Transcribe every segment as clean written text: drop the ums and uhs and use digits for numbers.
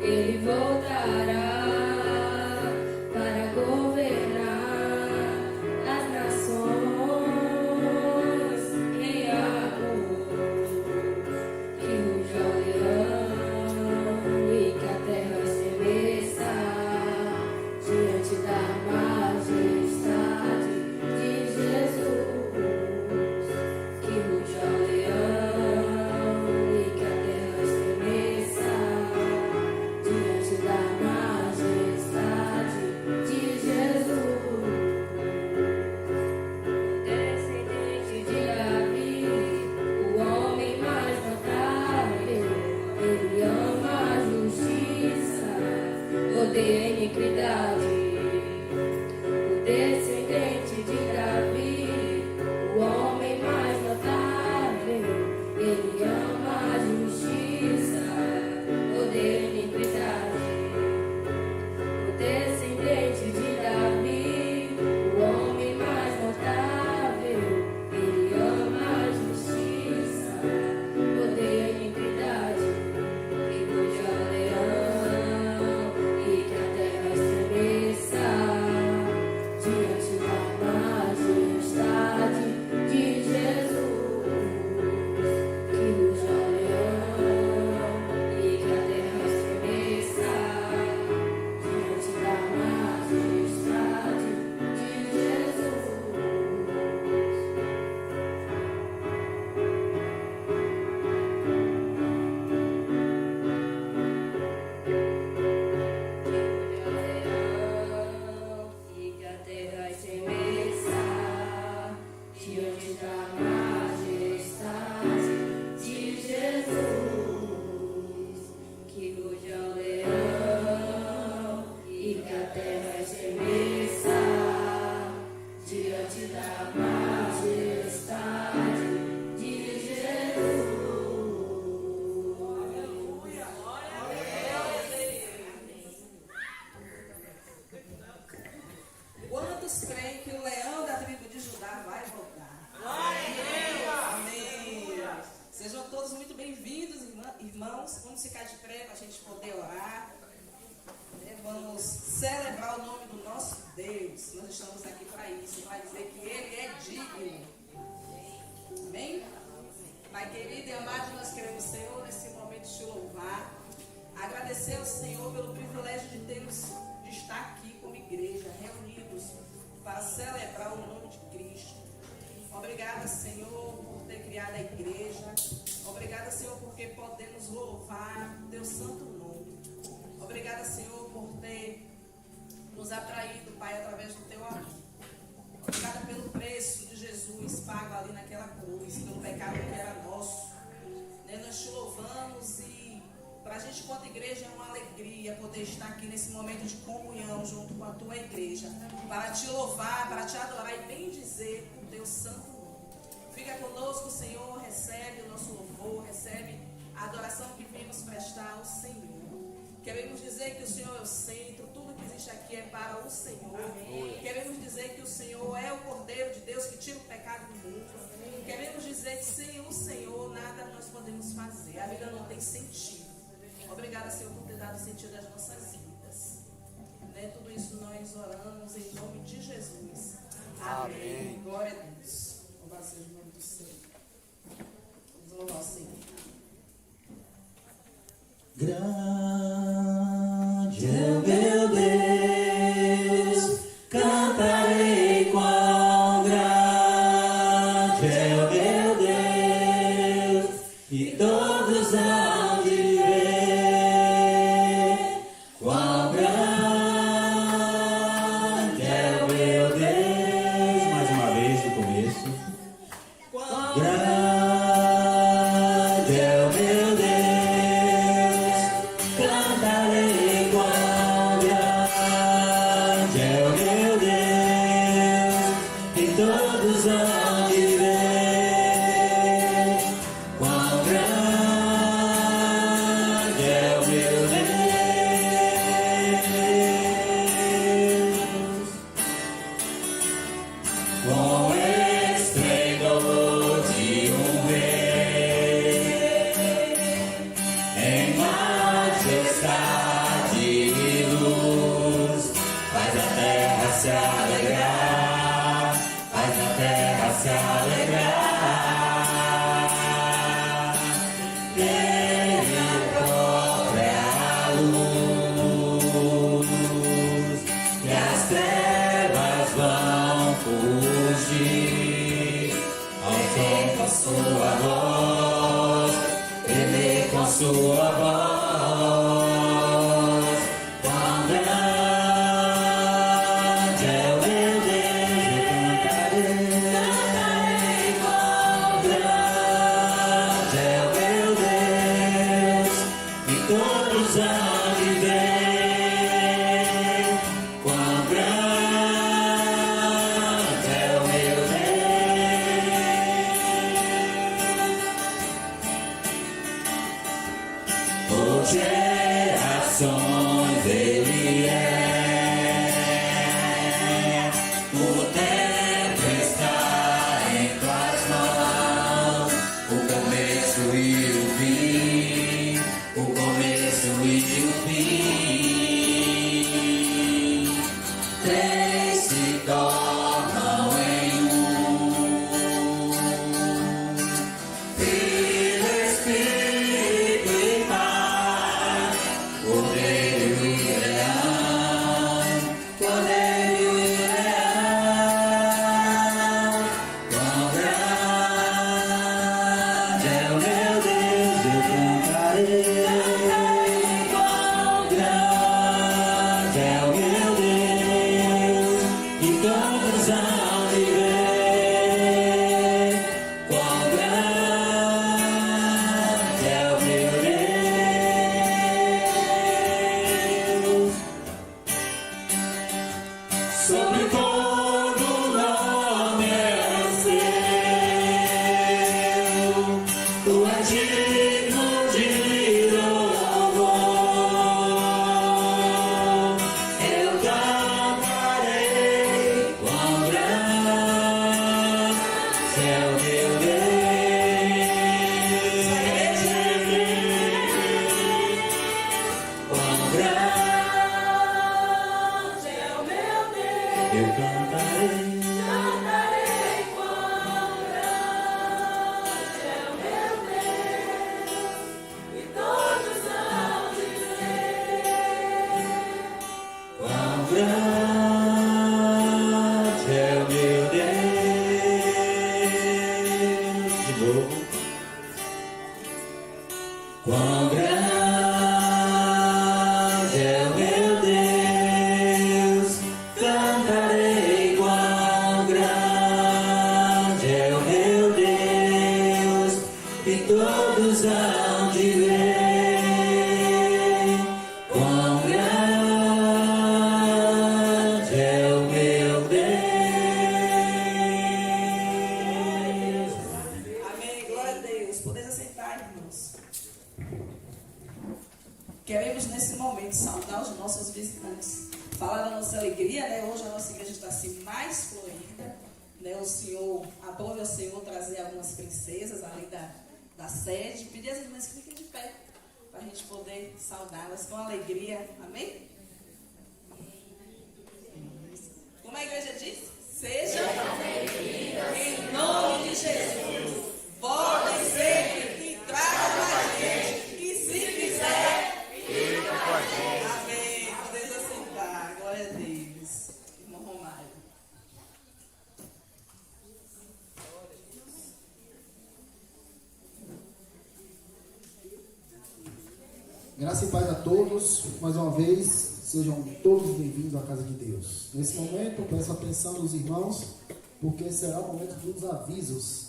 Ele voltará para governar as nações em amor. Que ruja o leão e que a terra estremeça diante da majestade de Jesus. Que ruja o leão e que a terra estremeça diante da majestade de Jesus. Descendente de Davi, o homem mais notável, ele ama a justiça, odeia a iniquidade. O descendente de Davi, o homem mais notável, ele ama a justiça, odeia a iniquidade. O descendente de Davi, o homem mais notável, ele ama a justiça, odeia a iniquidade. Que ruja o leão e que a terra estremeça diante da majestade de Jesus. Que ruja o leão e que a terra estremeça diante da majestade de Jesus. E que a terra estremeça diante da majestade de Jesus. Que ruja o leão e que a terra estremeça diante da majestade de Jesus. Quantos creem que o leão da tribo de Judá vai voltar? Amém. Sejam todos muito bem-vindos, irmãos. Vamos ficar de pé para a gente poder orar. Vamos celebrar o nome do nosso Deus. Nós estamos aqui para isso, para dizer que Ele é digno. Amém? Pai querido e amado, nós queremos, Senhor, nesse momento te louvar. Agradecer ao Senhor pelo privilégio de estar aqui como igreja, reunidos para celebrar o nome de Cristo. Obrigada, Senhor, por ter criado a igreja. Obrigada, Senhor, porque podemos louvar o teu santo nome. Obrigada, Senhor, por ter nos atraído, Pai, através do teu amor. Obrigada pelo preço de Jesus pago ali naquela cruz, pelo pecado que era nosso. Nós te louvamos e para a gente, enquanto igreja, é uma alegria poder estar aqui nesse momento de comunhão junto com a tua igreja, para te louvar, para te adorar e bendizer o teu santo nome. Fica conosco, Senhor, recebe o nosso louvor, recebe a adoração que viemos prestar ao Senhor. Queremos dizer que o Senhor é o centro, tudo que existe aqui é para o Senhor. Queremos dizer que o Senhor é o Cordeiro de Deus que tira o pecado do mundo. Queremos dizer que sem o Senhor nada nós podemos fazer, a vida não tem sentido. Obrigada, Senhor, por ter dado sentido às nossas vidas. Tudo isso nós oramos em nome de Jesus. Amém. Glória a Deus. Louvado seja o nome do Senhor. Vamos louvar o Senhor. Grande é o meu Deus, cantarei quão grande é o meu Deus, e todos hão de ver quão grande é o meu Deus. Mais uma vez do começo. Grande é o meu Deus, cantarei quão grande sua voz. Quão grande é o meu Deus, eu cantarei. Quão grande é o meu Deus, e todos hão de ver. Quão grande é o meu Deus. Por gerações Ele é. O tempo está em tuas mãos, o começo e o fim, o começo e o fim. Três se tornam em Filho, Espírito e Pai, Cordeiro e Leão, Cordeiro e Leão. Quão grande é o meu Deus, eu cantarei. Quão grande é o meu Deus, e todos hão de ver. Quão grande é o meu Deus. Sobre todo nome é seu, tu és digno de louvor. Eu cantarei, quão grande é o meu Deus. Quão grande é o meu Deus. Eu cantarei. Cantarei quão grande é o meu Deus, e todos hão de ver. Quão grande é o meu Deus. De novo. Quão grande é o meu Deus. Cantarei. Quão grande é o meu Deus, e todos hão de ver. Quão grande é o meu Deus. Amém. Glória a Deus. Podeis assentar, irmãos. Queremos nesse momento saudar os nossos visitantes, falar da nossa alegria, né? Hoje a nossa igreja está assim mais florida, né? O Senhor, aprove ao Senhor trazer algumas princesas ali da sede. Pedir às irmãs que fiquem de pé, para a gente poder saudá-las com alegria. Amém? Como a igreja diz? Sejam bem-vindas em nome de Jesus. Podem sempre e tragam a gente. E se quiser, amém. Podeis assentar. Glória a Deus. Irmão Romário. Graça e paz a todos. Mais uma vez, sejam todos bem-vindos à casa de Deus. Nesse momento, peço a atenção dos irmãos, porque será o momento dos avisos.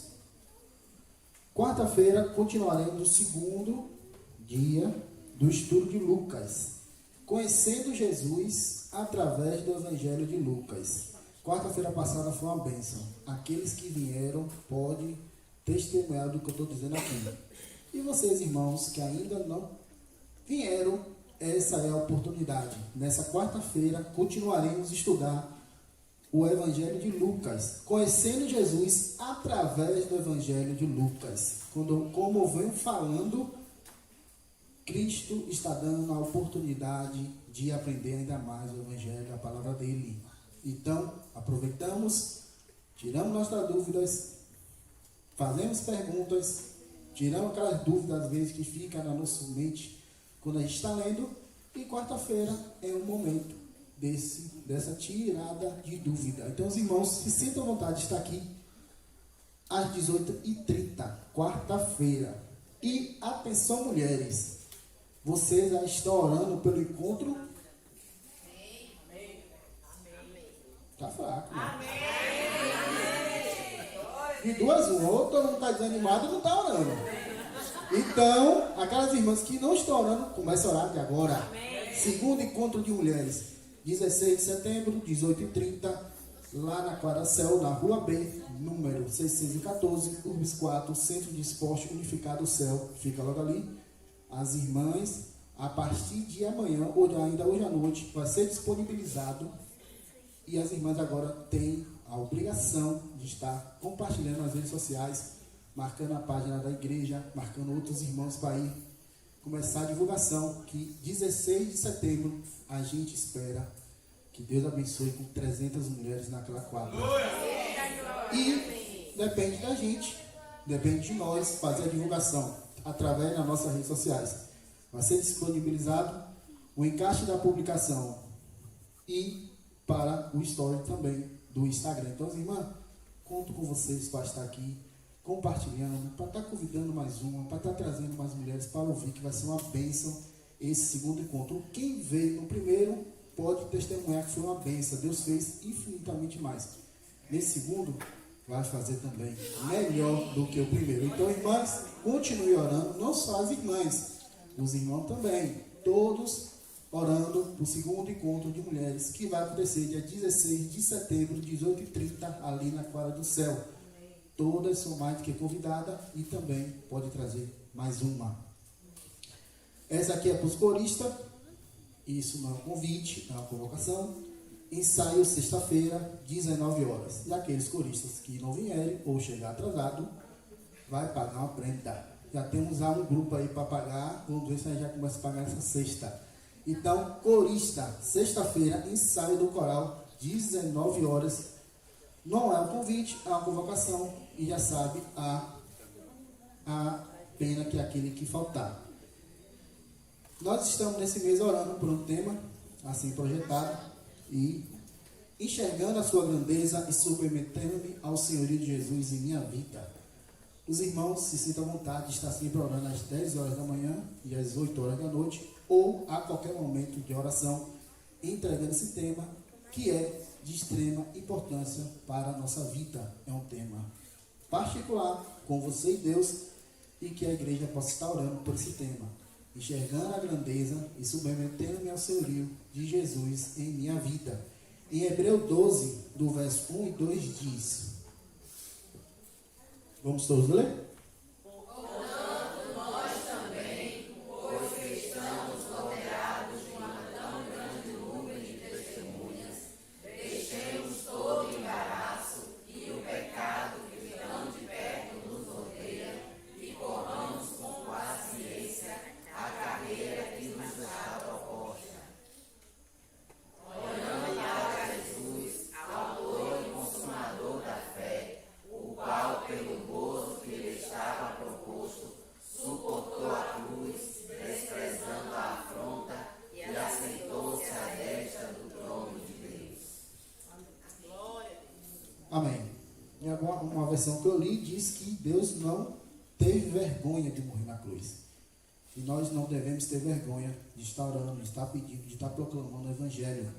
Quarta-feira, continuaremos o segundo dia do estudo de Lucas, conhecendo Jesus através do Evangelho de Lucas. Quarta-feira passada foi uma bênção. Aqueles que vieram podem testemunhar do que eu estou dizendo aqui. E vocês, irmãos, que ainda não vieram, essa é a oportunidade. Nessa quarta-feira, continuaremos a estudar o Evangelho de Lucas, conhecendo Jesus através do Evangelho de Lucas. Como eu venho falando, Cristo está dando a oportunidade de aprender ainda mais o Evangelho, a palavra dele. Então, aproveitamos, tiramos nossas dúvidas, fazemos perguntas, tiramos aquelas dúvidas às vezes que ficam na nossa mente quando a gente está lendo, e quarta-feira é o momento dessa tirada de dúvida. Então, os irmãos se sintam à vontade de estar aqui às 18h30, quarta-feira. E atenção, mulheres, vocês já estão orando pelo encontro? Tá fraco, né? De duas uma, ou todo mundo está desanimado e não está orando. Então, aquelas irmãs que não estão orando, comecem a orar de agora. Segundo encontro de mulheres, 16 de setembro, 18h30, lá na Quadra-Céu, na Rua B, número 614, Urbis 4, Centro de Esporte Unificado Céu, fica logo ali. As irmãs, a partir de amanhã, ou ainda hoje à noite, vai ser disponibilizado. E as irmãs agora têm a obrigação de estar compartilhando nas redes sociais, marcando a página da igreja, marcando outros irmãos para ir começar a divulgação, que 16 de setembro a gente espera que Deus abençoe com 300 mulheres naquela quadra. E depende da gente, depende de nós fazer a divulgação através das nossas redes sociais. Vai ser disponibilizado o encaixe da publicação e para o story também do Instagram. Então, irmã, conto com vocês para estar aqui compartilhando, para estar convidando mais uma, para estar trazendo mais mulheres para ouvir, que vai ser uma bênção esse segundo encontro. Quem veio no primeiro pode testemunhar que foi uma bênção. Deus fez infinitamente mais. Nesse segundo, vai fazer também melhor do que o primeiro. Então, irmãs, continue orando, não só as irmãs, os irmãos também, todos orando o segundo encontro de mulheres, que vai acontecer dia 16 de setembro, 18h30, ali na Quadra do Céu. Todas são mais do que convidadas e também pode trazer mais uma. Essa aqui é para os coristas. Isso não é um convite, é uma convocação. Ensaio sexta-feira, 19 horas. E aqueles coristas que não vierem ou chegar atrasado, vai pagar uma prenda. Já temos um grupo aí para pagar. Vamos ver se a gente já começa a pagar essa sexta. Então, corista, sexta-feira, ensaio do coral, 19 horas. Não é um convite, é uma convocação. E já sabe a pena que é aquele que faltar. Nós estamos nesse mês orando por um tema assim projetado e enxergando a sua grandeza e submetendo-me ao senhorio de Jesus em minha vida. Os irmãos se sintam à vontade de estar sempre orando às 10 horas da manhã e às 8 horas da noite, ou a qualquer momento de oração, entregando esse tema que é de extrema importância para a nossa vida. É um tema particular com você e Deus, e que a igreja possa estar orando por esse tema, enxergando a grandeza e submetendo-me ao senhorio de Jesus em minha vida. Em Hebreu 12, do verso 1 e 2 diz, vamos todos ler? Amém. Em uma versão que eu li, diz que Deus não teve vergonha de morrer na cruz. E nós não devemos ter vergonha de estar orando, de estar pedindo, de estar proclamando o Evangelho.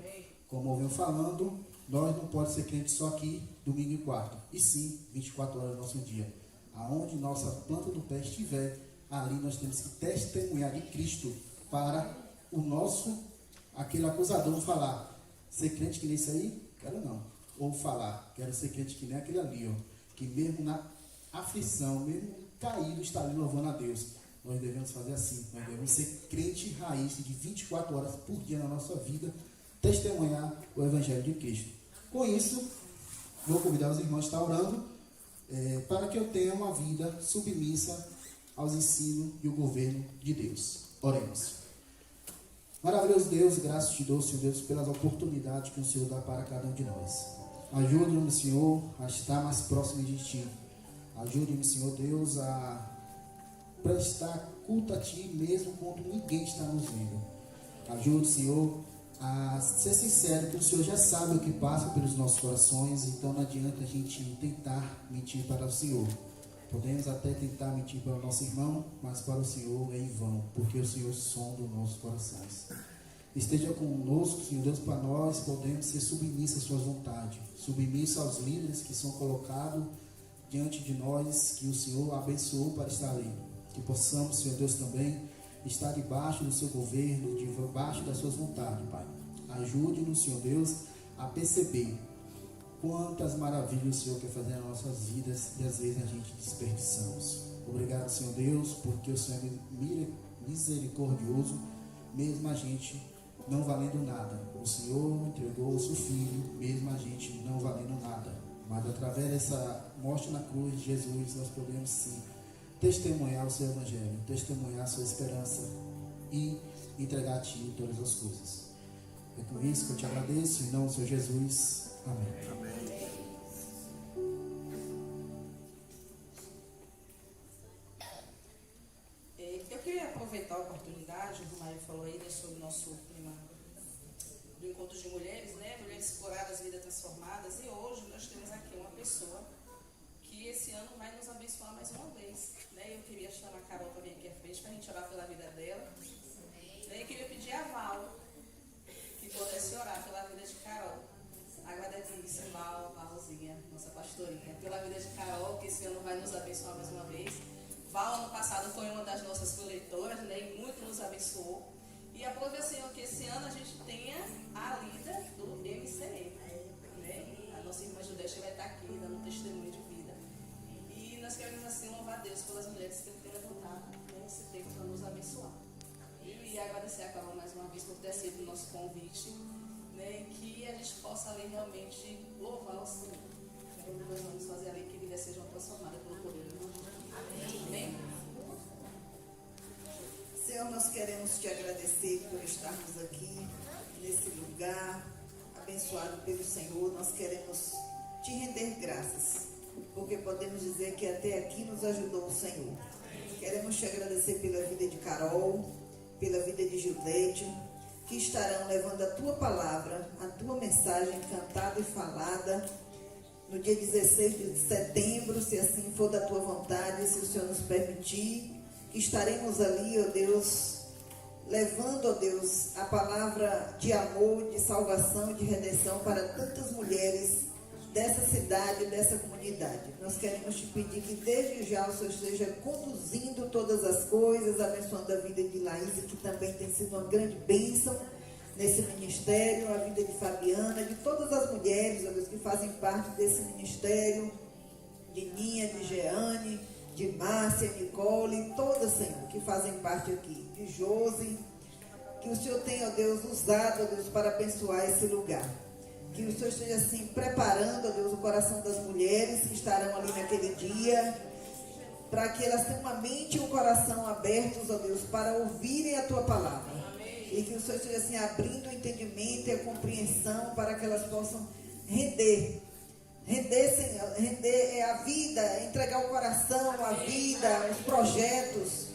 Como eu venho falando, nós não podemos ser crentes só aqui, domingo e quarta. E sim, 24 horas do nosso dia. Aonde nossa planta do pé estiver, ali nós temos que testemunhar de Cristo para o nosso, aquele acusador falar, ser crente que nem isso aí? Quero não. Ou falar, quero ser crente que nem aquele ali, ó, que mesmo na aflição, mesmo caído, está ali louvando a Deus. Nós devemos fazer assim, nós devemos ser crente raiz de 24 horas por dia na nossa vida, testemunhar o Evangelho de Cristo. Com isso, vou convidar os irmãos a estar orando, para que eu tenha uma vida submissa aos ensinos e o governo de Deus. Oremos. Maravilhoso Deus, graças te dou, Senhor Deus, pelas oportunidades que o Senhor dá para cada um de nós. Ajude-me, Senhor, a estar mais próximo de Ti. Ajude-me, Senhor Deus, a prestar culto a Ti, mesmo quando ninguém está nos vendo. Ajude, Senhor, a ser sincero, que o Senhor já sabe o que passa pelos nossos corações, então não adianta a gente tentar mentir para o Senhor. Podemos até tentar mentir para o nosso irmão, mas para o Senhor é em vão, porque o Senhor sonda os nossos corações. Esteja conosco, Senhor Deus, para nós podemos ser submissos à Sua vontade, submissos aos líderes que são colocados diante de nós, que o Senhor abençoou para estar ali. Que possamos, Senhor Deus, também estar debaixo do Seu governo, debaixo das Suas vontades, Pai. Ajude-nos, Senhor Deus, a perceber quantas maravilhas o Senhor quer fazer nas nossas vidas e às vezes a gente desperdiçamos. Obrigado, Senhor Deus, porque o Senhor é misericordioso, mesmo a gente não valendo nada. O Senhor entregou o seu Filho, mesmo a gente não valendo nada. Mas através dessa morte na cruz de Jesus, nós podemos sim testemunhar o seu Evangelho, testemunhar a sua esperança e entregar a Ti todas as coisas. É com isso que eu te agradeço, em nome do Senhor Jesus. Amém. Eu queria aproveitar a oportunidade, o Mário falou aí, né, sobre o nosso clima do encontro de mulheres, né? Mulheres curadas, vidas transformadas. E hoje nós temos aqui uma pessoa que esse ano vai nos abençoar mais uma vez, né? Eu queria chamar a Carol para vir aqui à frente para a gente orar pela vida dela. Eu queria pedir a Val que pudesse orar pela vida de Carol. Agradecemos, Valzinha, nossa pastorinha, pela vida de Carol, que esse ano vai nos abençoar mais uma vez. Val, ano passado, foi uma das nossas coletoras, né, e muito nos abençoou. E aprove, Senhor, que esse ano a gente tenha a líder do MCE, né? A nossa irmã Judete vai estar aqui, dando testemunho de vida. E nós queremos, assim, louvar a Deus pelas mulheres que Ele tem levantado, né, nesse tempo para nos abençoar. E agradecer a Carol mais uma vez por ter aceito o nosso convite, né, e que a gente possa ali realmente louvar o Senhor. Nós vamos fazer ali que vidas sejam transformadas pelo poder do Senhor. Amém? Senhor, nós queremos te agradecer por estarmos aqui, nesse lugar, abençoado pelo Senhor. Nós queremos te render graças, porque podemos dizer que até aqui nos ajudou o Senhor. Queremos te agradecer pela vida de Carol, pela vida de Gildete, que estarão levando a tua palavra, a tua mensagem cantada e falada no dia 16 de setembro, se assim for da tua vontade, se o Senhor nos permitir, que estaremos ali, ó Deus, levando, ó Deus, a palavra de amor, de salvação, de redenção para tantas mulheres dessa cidade, dessa comunidade. Nós queremos te pedir que desde já o Senhor esteja conduzindo todas as coisas, abençoando a vida de Laís, que também tem sido uma grande bênção nesse ministério, a vida de Fabiana, de todas as mulheres, ó Deus, que fazem parte desse ministério, de Ninha, de Jeane, de Márcia, Nicole, todas, Senhor, que fazem parte aqui, de Josi, que o Senhor tenha, ó Deus, usado, ó Deus, para abençoar esse lugar. Que o Senhor esteja assim preparando, ó Deus, o coração das mulheres que estarão ali naquele dia, para que elas tenham uma mente e um coração abertos, ó Deus, para ouvirem a tua palavra. E que o Senhor esteja assim abrindo o entendimento e a compreensão para que elas possam render, Senhor, render a vida, entregar o coração, a vida, os projetos.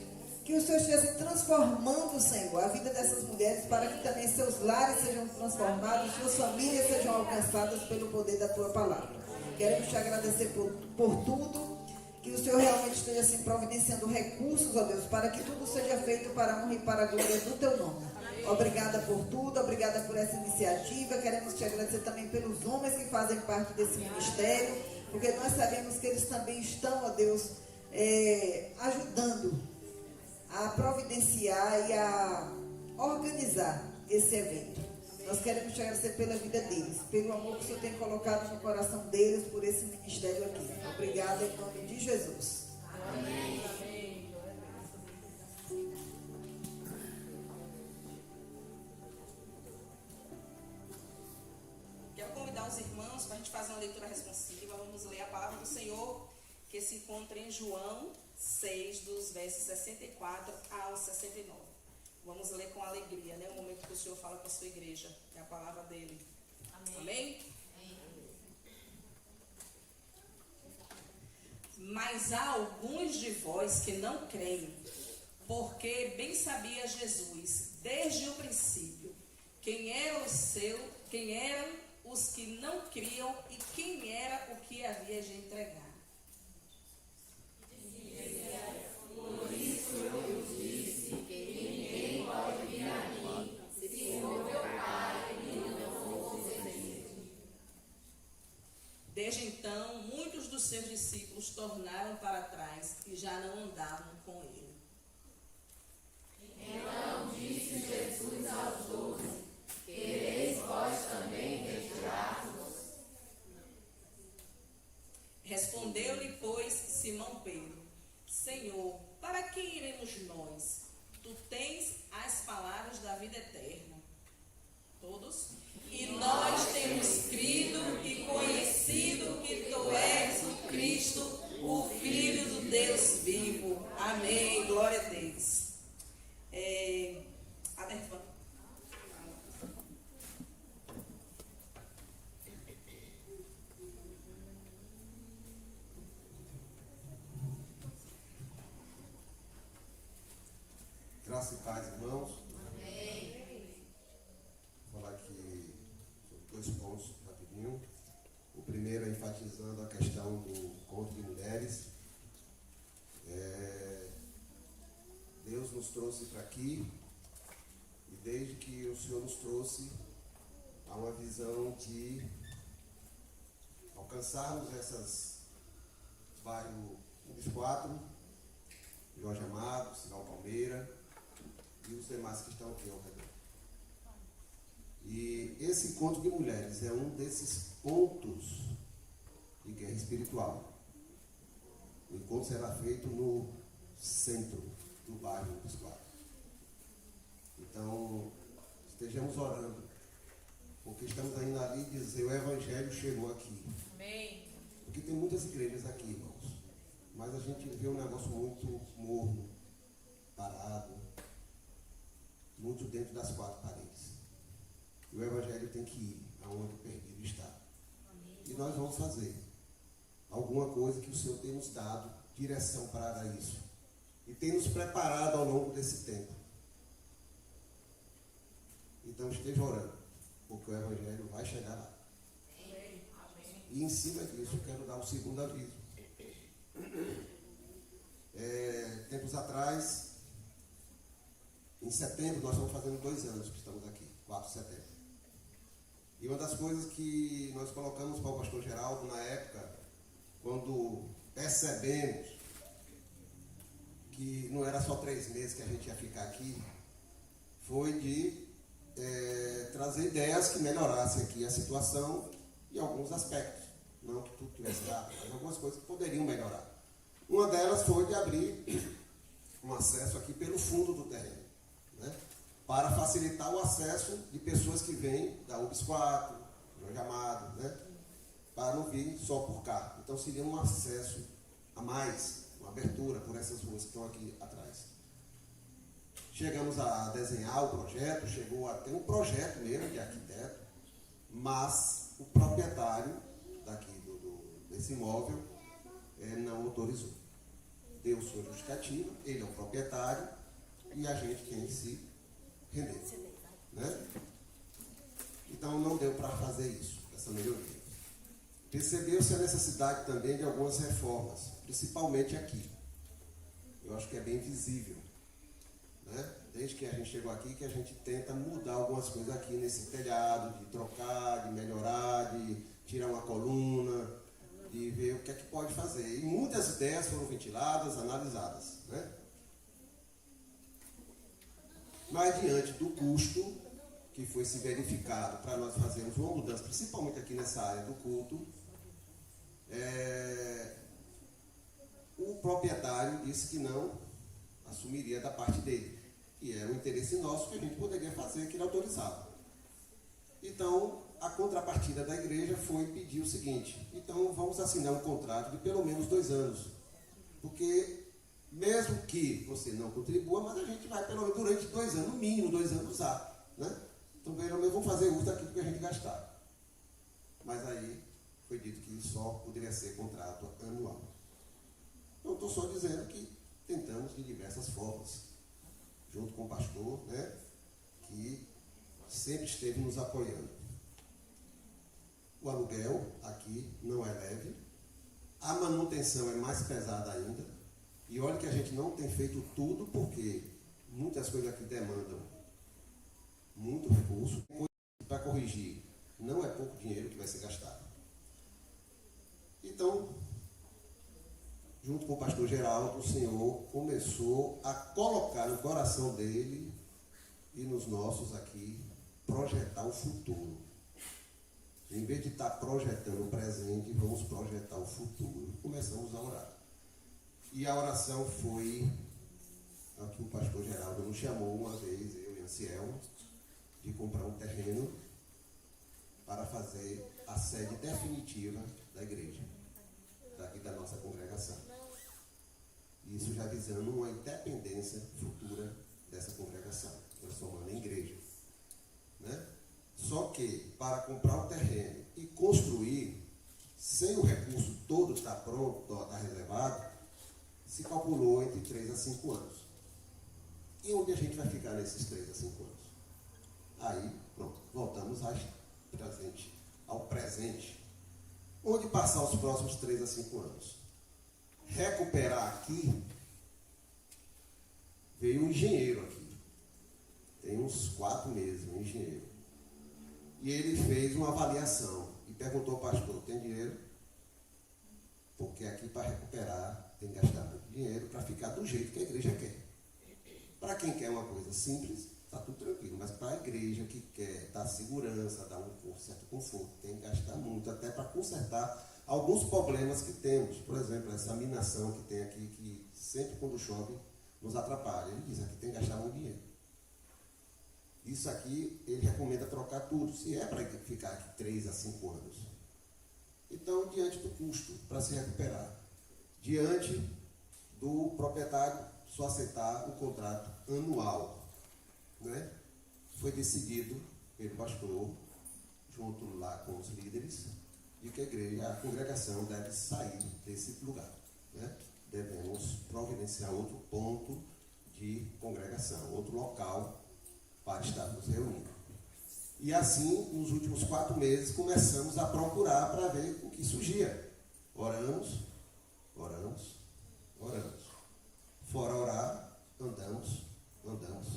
Que o Senhor esteja transformando, Senhor, a vida dessas mulheres para que também seus lares sejam transformados, suas famílias sejam alcançadas pelo poder da tua palavra. Queremos te agradecer por tudo, que o Senhor realmente esteja assim providenciando recursos, ó Deus, para que tudo seja feito para a honra e para a glória do teu nome. Obrigada por tudo, obrigada por essa iniciativa. Queremos te agradecer também pelos homens que fazem parte desse ministério, porque nós sabemos que eles também estão, ó Deus, ajudando a providenciar e a organizar esse evento. Nós queremos te agradecer pela vida deles, pelo amor que o Senhor tem colocado no coração deles por esse ministério aqui. Obrigada em nome de Jesus. Amém. Quero convidar os irmãos para a gente fazer uma leitura responsiva. Vamos ler a palavra do Senhor, que se encontra em João 6, dos versos 64 ao 69. Vamos ler com alegria, né? O momento que o Senhor fala com a sua igreja. É a palavra dele. Amém? Amém? Mas há alguns de vós que não creem, porque bem sabia Jesus, desde o princípio, quem eram os que não criam e quem era o que havia de entregar. discípulos tornaram para trás e já não andavam com ele. Então disse Jesus aos 12: Quereis vós também retirar-vos? Respondeu-lhe, pois, Simão Pedro: Senhor, para que iremos nós? Tu tens as palavras da vida eterna. Todos? E nós temos crido e conhecido que tu és o Cristo, o Filho do Deus vivo. Amém. Glória a Deus. Aberto. Graça e paz, irmãos. Amém. Vou falar aqui sobre 2 pontos rapidinho. O primeiro é enfatizando a questão do encontro de mulheres. Deus nos trouxe para aqui e desde que o Senhor nos trouxe, há uma visão de alcançarmos essas bairro 1-4, Jorge Amado, Cidade Palmeira e os demais que estão aqui ao redor. E esse encontro de mulheres é um desses pontos de guerra espiritual. O encontro será feito no centro do bairro dos 4. Então, estejamos orando, porque estamos ainda ali dizer o Evangelho chegou aqui. Amém. Porque tem muitas igrejas aqui, irmãos, mas a gente vê um negócio muito morno, parado, muito dentro das 4 paredes. E o Evangelho tem que ir aonde o perdido está. Amém. E nós vamos fazer alguma coisa que o Senhor tem nos dado direção para isso. E tem nos preparado ao longo desse tempo. Então esteja orando, porque o Evangelho vai chegar lá. Amém. E em cima disso eu quero dar um segundo aviso. Tempos atrás, em setembro, nós estamos fazendo 2 anos que estamos aqui, 4 de setembro. E uma das coisas que nós colocamos para o pastor Geraldo na época, quando percebemos que não era só 3 meses que a gente ia ficar aqui, foi de trazer ideias que melhorassem aqui a situação em alguns aspectos. Não que tudo tivesse dado, mas algumas coisas que poderiam melhorar. Uma delas foi de abrir um acesso aqui pelo fundo do terreno, né? Para facilitar o acesso de pessoas que vêm da UBS 4, Jorge Amado, né? Para não vir só por cá. Então seria um acesso a mais, uma abertura por essas ruas que estão aqui atrás. Chegamos a desenhar o projeto, chegou a ter um projeto mesmo de arquiteto, mas o proprietário daqui desse imóvel não autorizou. Deu sua justificativa, ele é o proprietário e a gente tem que se render, né? Então não deu para fazer isso, essa melhoria. Percebeu-se a necessidade também de algumas reformas, principalmente aqui. Eu acho que é bem visível, né? Desde que a gente chegou aqui, que a gente tenta mudar algumas coisas aqui nesse telhado, de trocar, de melhorar, de tirar uma coluna, de ver o que é que pode fazer. E muitas ideias foram ventiladas, analisadas, né? Mas diante do custo que foi se verificado para nós fazermos uma mudança, principalmente aqui nessa área do culto, o proprietário disse que não assumiria da parte dele. E era um interesse nosso que a gente poderia fazer, que ele autorizava. Então, a contrapartida da igreja foi pedir o seguinte: então vamos assinar um contrato de pelo menos 2 anos. Porque, mesmo que você não contribua, mas a gente vai pelo menos durante 2 anos, no mínimo 2 anos usar, né? Então, pelo menos vamos fazer uso daquilo que a gente gastar. Mas aí foi dito que só poderia ser contrato anual. Então, estou só dizendo que tentamos de diversas formas, junto com o pastor, né, que sempre esteve nos apoiando. O aluguel aqui não é leve, a manutenção é mais pesada ainda, e olha que a gente não tem feito tudo, porque muitas coisas aqui demandam muito recurso. Para corrigir, não é pouco dinheiro que vai ser gastado. Então, junto com o pastor Geraldo, o Senhor começou a colocar no coração dele e nos nossos aqui, projetar o futuro. Em vez de estar projetando o presente, vamos projetar o futuro. Começamos a orar. E a oração foi, aqui o pastor Geraldo nos chamou uma vez, eu e Anselmo, de comprar um terreno para fazer a sede definitiva da igreja, daqui da nossa congregação. Isso já visando uma independência futura dessa congregação, transformando em igreja. Né? Só que, para comprar o terreno e construir, sem o recurso todo estar pronto, estar reservado, se calculou entre 3 a 5 anos. E onde a gente vai ficar nesses 3 a 5 anos? Aí, pronto, voltamos ao presente. Onde passar os próximos 3 a 5 anos? Recuperar aqui, veio um engenheiro aqui. Tem uns 4 meses, um engenheiro. E ele fez uma avaliação e perguntou ao pastor, tem dinheiro? Porque aqui para recuperar tem que gastar muito dinheiro para ficar do jeito que a igreja quer. Para quem quer uma coisa simples, está tudo tranquilo. Mas para a igreja que quer dar segurança, dar um certo conforto, tem que gastar muito, até para consertar alguns problemas que temos. Por exemplo, essa minação que tem aqui, que sempre quando chove nos atrapalha. Ele diz, aqui tem que gastar muito dinheiro. Isso aqui, ele recomenda trocar tudo, se é para ficar aqui 3 a 5 anos. Então, diante do custo para se recuperar, diante do proprietário só aceitar o contrato anual, né? Foi decidido pelo pastor, junto lá com os líderes, de que a igreja, a congregação deve sair desse lugar. Né? Devemos providenciar outro ponto de congregação, outro local para estarmos reunidos. E assim, nos últimos 4 meses, começamos a procurar para ver o que surgia. Oramos, oramos, oramos. Fora orar, andamos, andamos,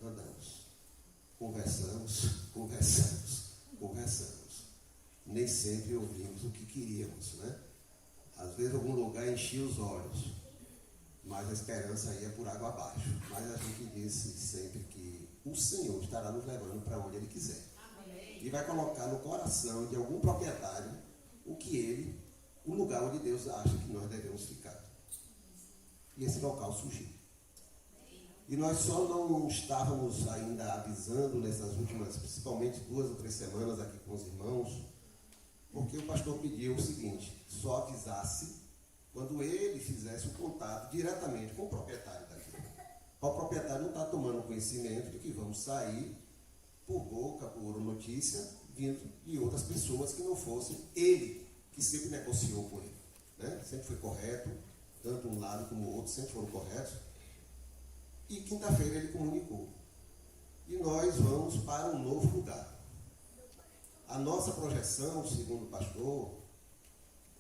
andamos. Conversamos, conversamos, conversamos. Nem sempre ouvimos o que queríamos, né? Às vezes algum lugar enchia os olhos, mas a esperança ia por água abaixo. Mas a gente disse sempre que o Senhor estará nos levando para onde Ele quiser. Amém. E vai colocar no coração de algum proprietário o lugar onde Deus acha que nós devemos ficar. E esse local surgiu. E nós só não estávamos ainda avisando nessas últimas, principalmente 2 ou 3 semanas aqui com os irmãos, porque o pastor pediu o seguinte, só avisasse quando ele fizesse o contato diretamente com o proprietário daqui. O proprietário não está tomando conhecimento de que vamos sair por boca, por notícia, vindo de outras pessoas que não fossem ele, que sempre negociou com ele. Né? Sempre foi correto, tanto um lado como o outro, sempre foram corretos. E quinta-feira ele comunicou. E nós vamos para um novo lugar. A nossa projeção, segundo o pastor,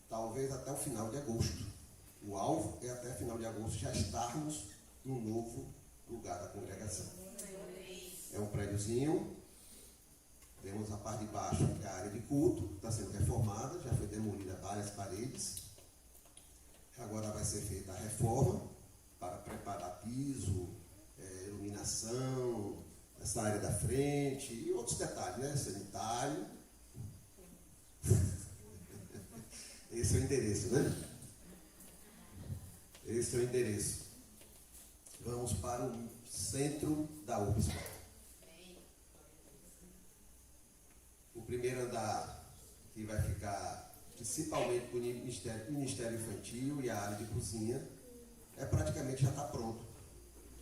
talvez até o final de agosto. O alvo é até final de agosto já estarmos no novo lugar da congregação. É um prédiozinho, temos a parte de baixo, que é a área de culto, está sendo reformada, já foi demolida várias paredes. Agora vai ser feita a reforma para preparar piso, iluminação, essa área da frente e outros detalhes, né? Sanitário. Esse é o endereço, né? Esse é o endereço. Vamos para o centro da UFSC. O primeiro andar, que vai ficar principalmente para o Ministério Infantil e a área de cozinha, praticamente já está pronto.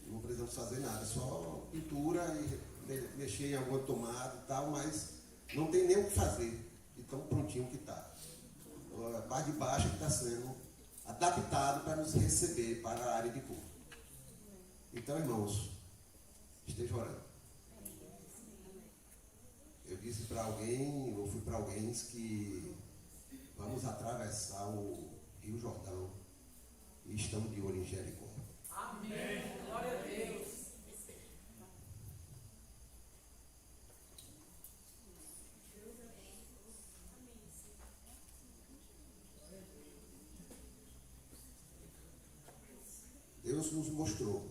Não precisamos fazer nada, só pintura e mexer em alguma tomada e tal, mas não tem nem o que fazer, de tão prontinho que está. A parte de baixo que está sendo adaptado para nos receber para a área de culto. Então, irmãos, esteja orando. Eu disse para alguém, ou fui para alguém, que vamos atravessar o Rio Jordão e estamos de olho em Jericó. Amém. Glória a Deus. Deus nos mostrou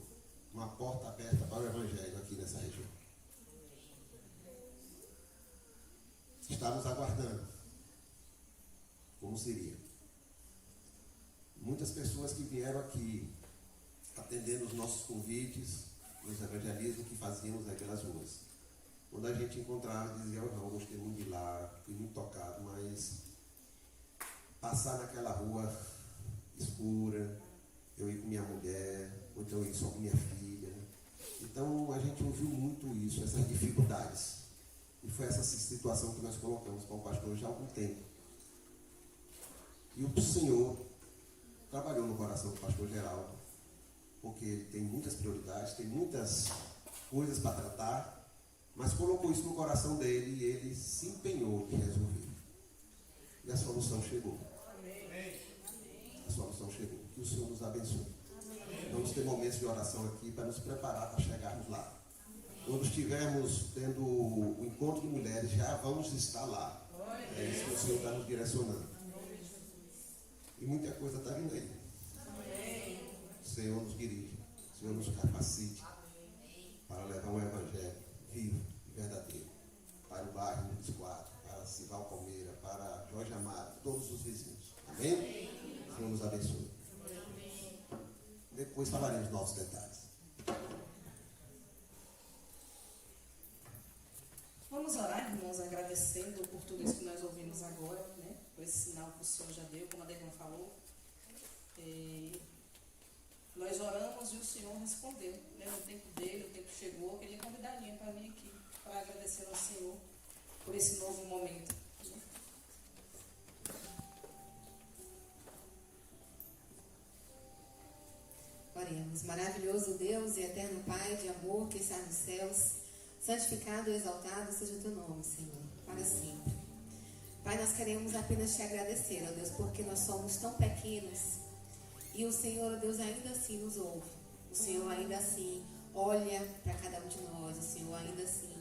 uma porta aberta para o Evangelho aqui nessa região. Está nos aguardando. Como seria? Muitas pessoas que vieram aqui atendendo os nossos convites, nos evangelismos que fazíamos aí pelas ruas. Quando a gente encontrava, dizia, eu não, gostei muito de lá, fui muito tocado, mas passar naquela rua escura, eu ir com minha mulher, ou então eu ir só com minha filha. Então a gente ouviu muito isso, essas dificuldades. E foi essa situação que nós colocamos com o pastor já há algum tempo. E o Senhor trabalhou no coração do pastor Geraldo, porque ele tem muitas prioridades, tem muitas coisas para tratar, mas colocou isso no coração dele e ele se empenhou em resolver. E a solução chegou. A solução chegou. Que o Senhor nos abençoe. Vamos ter momentos de oração aqui para nos preparar para chegarmos lá. Quando estivermos tendo o encontro de mulheres, já vamos estar lá. É isso que o Senhor está nos direcionando. E muita coisa está vindo aí. O Senhor nos dirige, o Senhor nos capacite para levar um evangelho vivo e verdadeiro para o bairro Números 4, para Cival Palmeira, para Jorge Amado, todos os vizinhos. Amém? O Senhor nos abençoe. Depois falaremos novos detalhes. Vamos orar, irmãos, agradecendo por tudo isso que nós ouvimos agora, né? Por esse sinal que o Senhor já deu, como a Devon falou. Nós oramos e o Senhor respondeu, né? No tempo dele, o tempo chegou. Eu queria convidar a Linha para vir aqui, para agradecer ao Senhor por esse novo momento. Oremos. Maravilhoso Deus e eterno Pai de amor que está nos céus, santificado e exaltado seja o teu nome, Senhor, para sempre. Pai, nós queremos apenas te agradecer, ó Deus, porque nós somos tão pequenos e o Senhor, ó Deus, ainda assim nos ouve. O Senhor ainda assim olha para cada um de nós. O Senhor ainda assim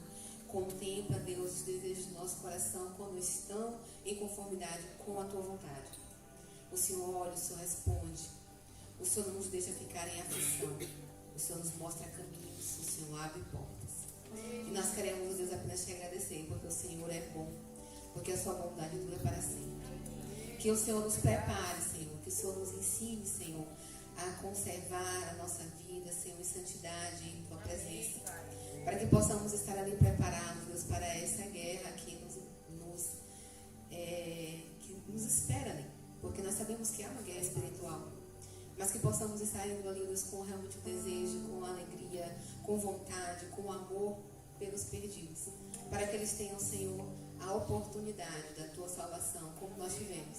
contempla, Deus, os desejos do nosso coração quando estão em conformidade com a tua vontade. O Senhor olha, o Senhor responde. O Senhor não nos deixa ficar em aflição. O Senhor nos mostra caminhos. O Senhor abre portas. E nós queremos, Deus, apenas te agradecer, porque o Senhor é bom, porque a sua bondade dura para sempre. Que o Senhor nos prepare, Senhor, que o Senhor nos ensine, Senhor, a conservar a nossa vida, Senhor, em santidade, em tua presença, para que possamos estar ali preparados, Deus, para essa guerra que nos espera, né? Porque nós sabemos que é uma guerra espiritual, mas que possamos estar indo ali, Deus, com realmente o desejo, com alegria, com vontade, com amor pelos perdidos, para que eles tenham, Senhor, a oportunidade da tua salvação, como nós tivemos.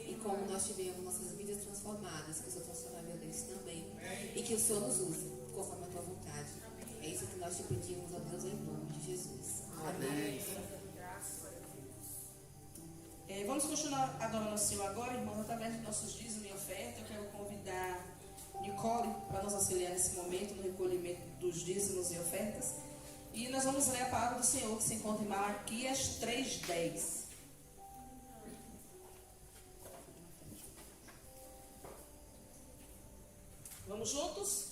E como nós tivemos nossas vidas transformadas, que o Senhor transforme a vida deles também. E que o Senhor nos use conforme a tua vontade. É isso que nós te pedimos, ó Deus, em nome de Jesus. Amém. Vamos continuar adorando o Senhor agora, irmãos, através dos nossos dízimos e oferta. Eu quero convidar Nicole para nos auxiliar nesse momento no recolhimento dos dízimos e ofertas. E nós vamos ler a palavra do Senhor que se encontra em Malaquias 3:10. Vamos juntos?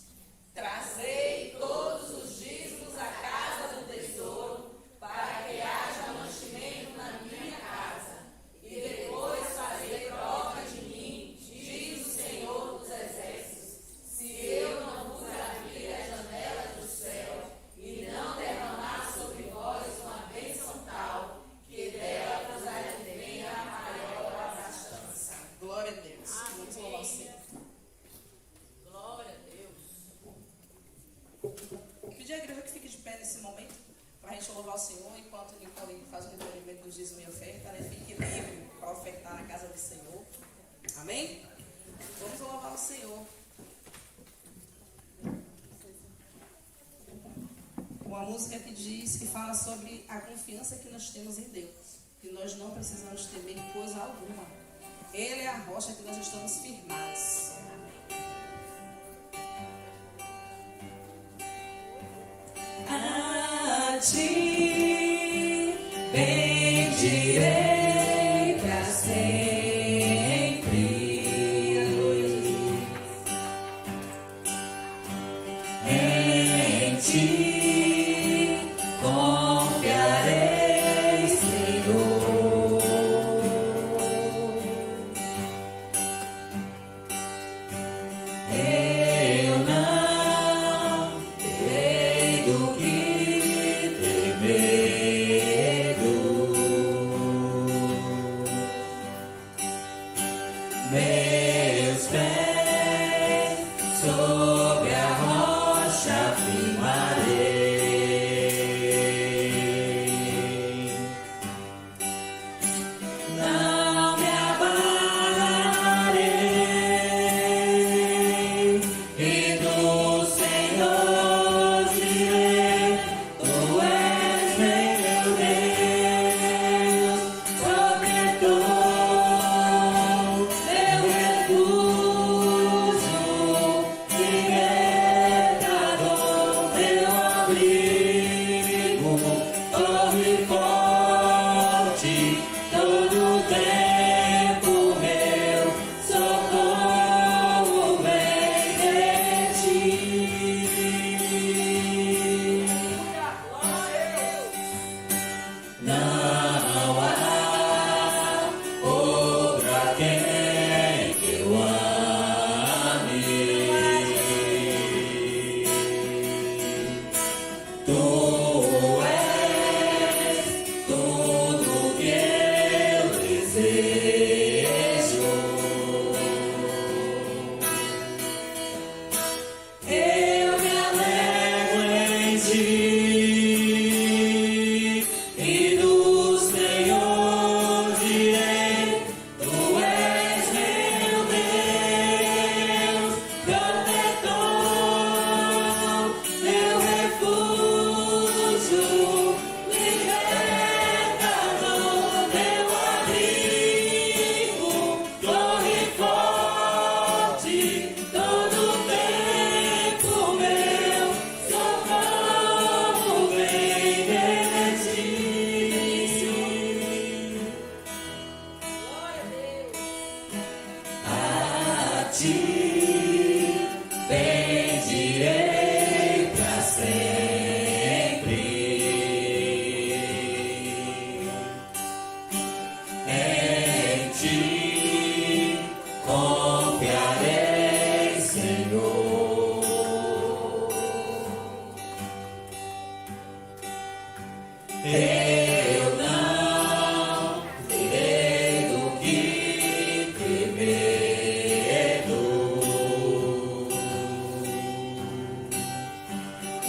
Trazei todos os dízimos à casa do tesouro, para que haja mantimento na minha casa, e depois fazer prova de mim, diz o Senhor dos Exércitos, se eu não vos abrir a janela do céu e não derramar sobre vós uma bênção tal, que dela vos advenha a maior abastança. Glória a Deus. Vamos louvar o Senhor. Glória a Deus. Pedir à igreja que fique de pé nesse momento, para a gente louvar o Senhor, enquanto o Nicole faz o recolhimento dos dízimos e oferta, né? Fique livre para ofertar na casa do Senhor. Amém? Vamos louvar o Senhor. Uma música que diz, que fala sobre a confiança que nós temos em Deus. Que nós não precisamos temer coisa alguma. Ele é a rocha que nós estamos firmados. A ti bendirei para sempre. do que ter medo. Meus pés sobre a rocha firmarei. Não me abalarei, e do Senhor direi: Tu és meu Deus, protetor, meu refúgio, libertador, meu abrigo, torre forte, todo tempo meu socorro vem de ti. Não há outra quem eu ame. Tu és tudo que eu desejo. Eu me alegro em ti, e do Senhor direi: Tu és meu Deus, protetor, meu refúgio, libertador, meu abrigo, torre forte, todo tempo meu socorro vem de ti. Glória a Deus. A ti bendirei pra sempre. Em ti confiarei, Senhor. Eu não terei do que ter medo.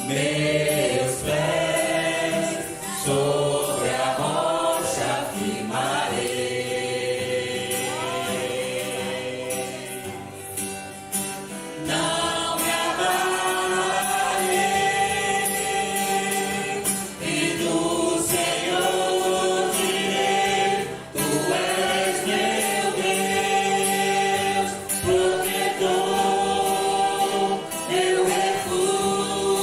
Meus pés sobre a rocha firmarei. Não me abalarei, e do Senhor direi: Tu és meu Deus, protetor, meu refúgio,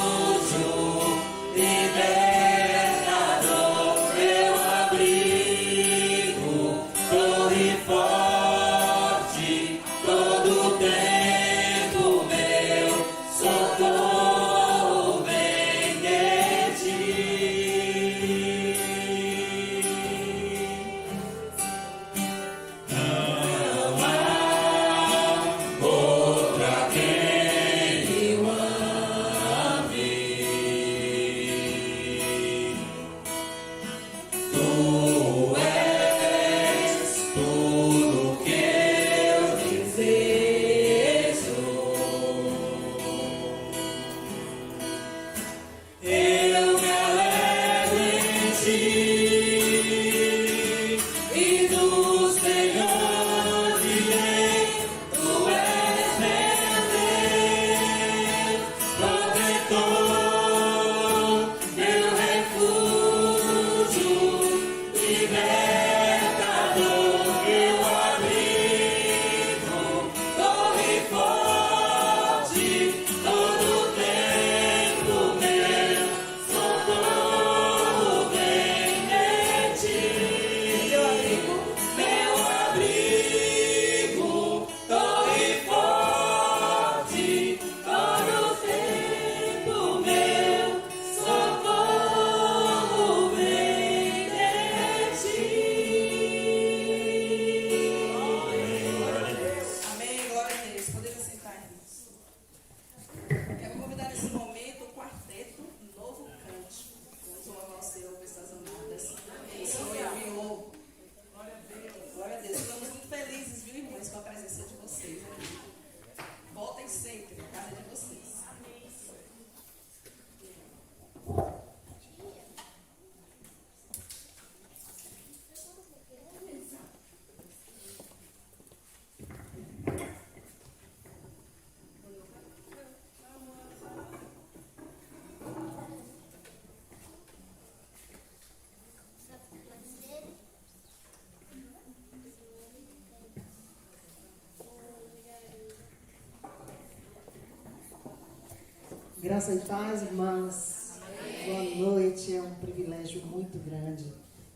Graça e paz, irmãs. Boa noite. É um privilégio muito grande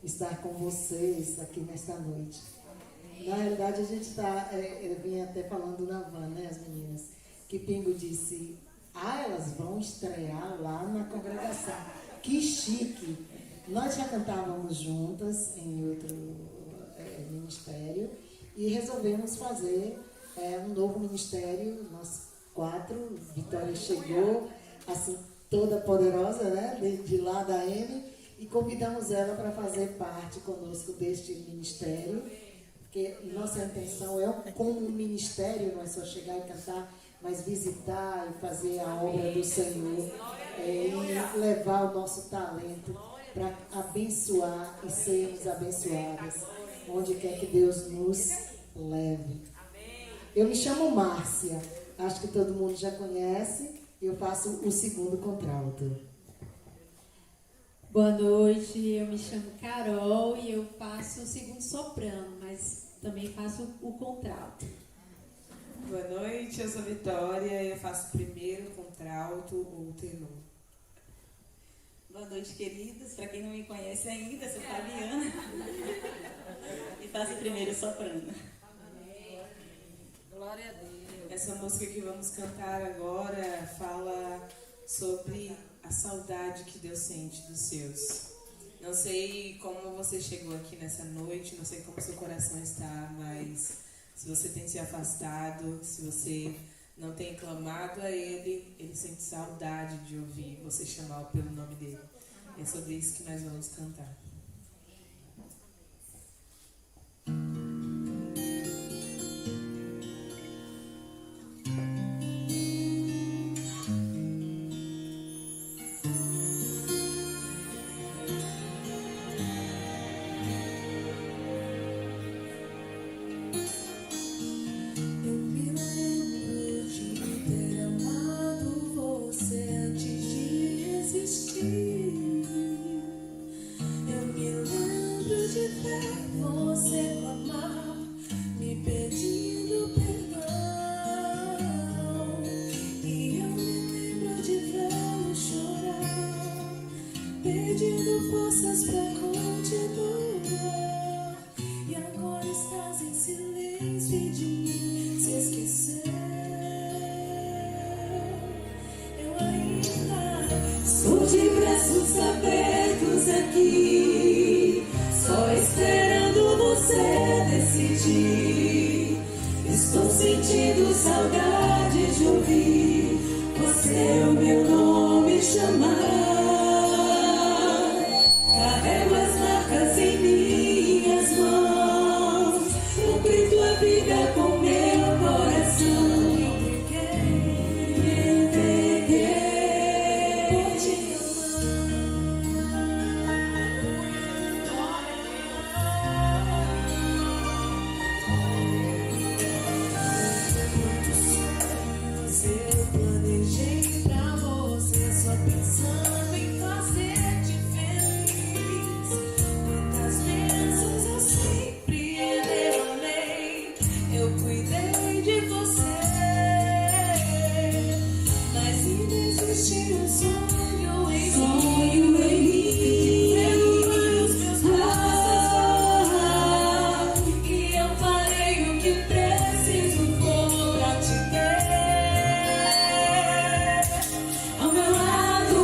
estar com vocês aqui nesta noite. Na realidade, a gente está, eu vim até falando na van, né, as meninas, que Pingo disse, elas vão estrear lá na congregação. Que chique! Nós já cantávamos juntas em outro ministério e resolvemos fazer um novo ministério, nós 4, Vitória chegou, assim, toda poderosa, né, de lá da M, e convidamos ela para fazer parte conosco deste ministério, porque nossa intenção é, como um ministério, não é só chegar e cantar, mas visitar e fazer a obra do Senhor, e levar o nosso talento para abençoar e sermos abençoadas, onde quer que Deus nos leve. Eu me chamo Márcia, acho que todo mundo já conhece, eu faço o segundo contralto. Boa noite, eu me chamo Carol e eu faço o segundo soprano, mas também faço o contralto. Boa noite, eu sou Vitória, eu faço o primeiro contralto ou tenor. Boa noite, queridos. Para quem não me conhece ainda, sou Fabiana e faço o primeiro soprano. Glória a Deus. Essa música que vamos cantar agora fala sobre a saudade que Deus sente dos seus. Não sei como você chegou aqui nessa noite, não sei como seu coração está, mas se você tem se afastado, se você não tem clamado a Ele, Ele sente saudade de ouvir você chamá-lo pelo nome dEle. É sobre isso que nós vamos cantar. Pedindo forças pra continuar. E agora estás em silêncio e de mim se esqueceu. Eu ainda estou de braços abertos aqui, só esperando você decidir. Estou sentindo saudade de ouvir você o meu nome chamar. Carrego as marcas em minhas mãos, cumpri tua vida com meu coração. Me entreguei por te Quantos sonhos eu planejei pra você, só pensando em fazer-te feliz. Quantas bênçãos eu sempre derramei, eu cuidei de você, mas ainda existe um sonho em mim. Perdoai os meus passos, e eu farei o que preciso for pra te ter. Ao meu lado,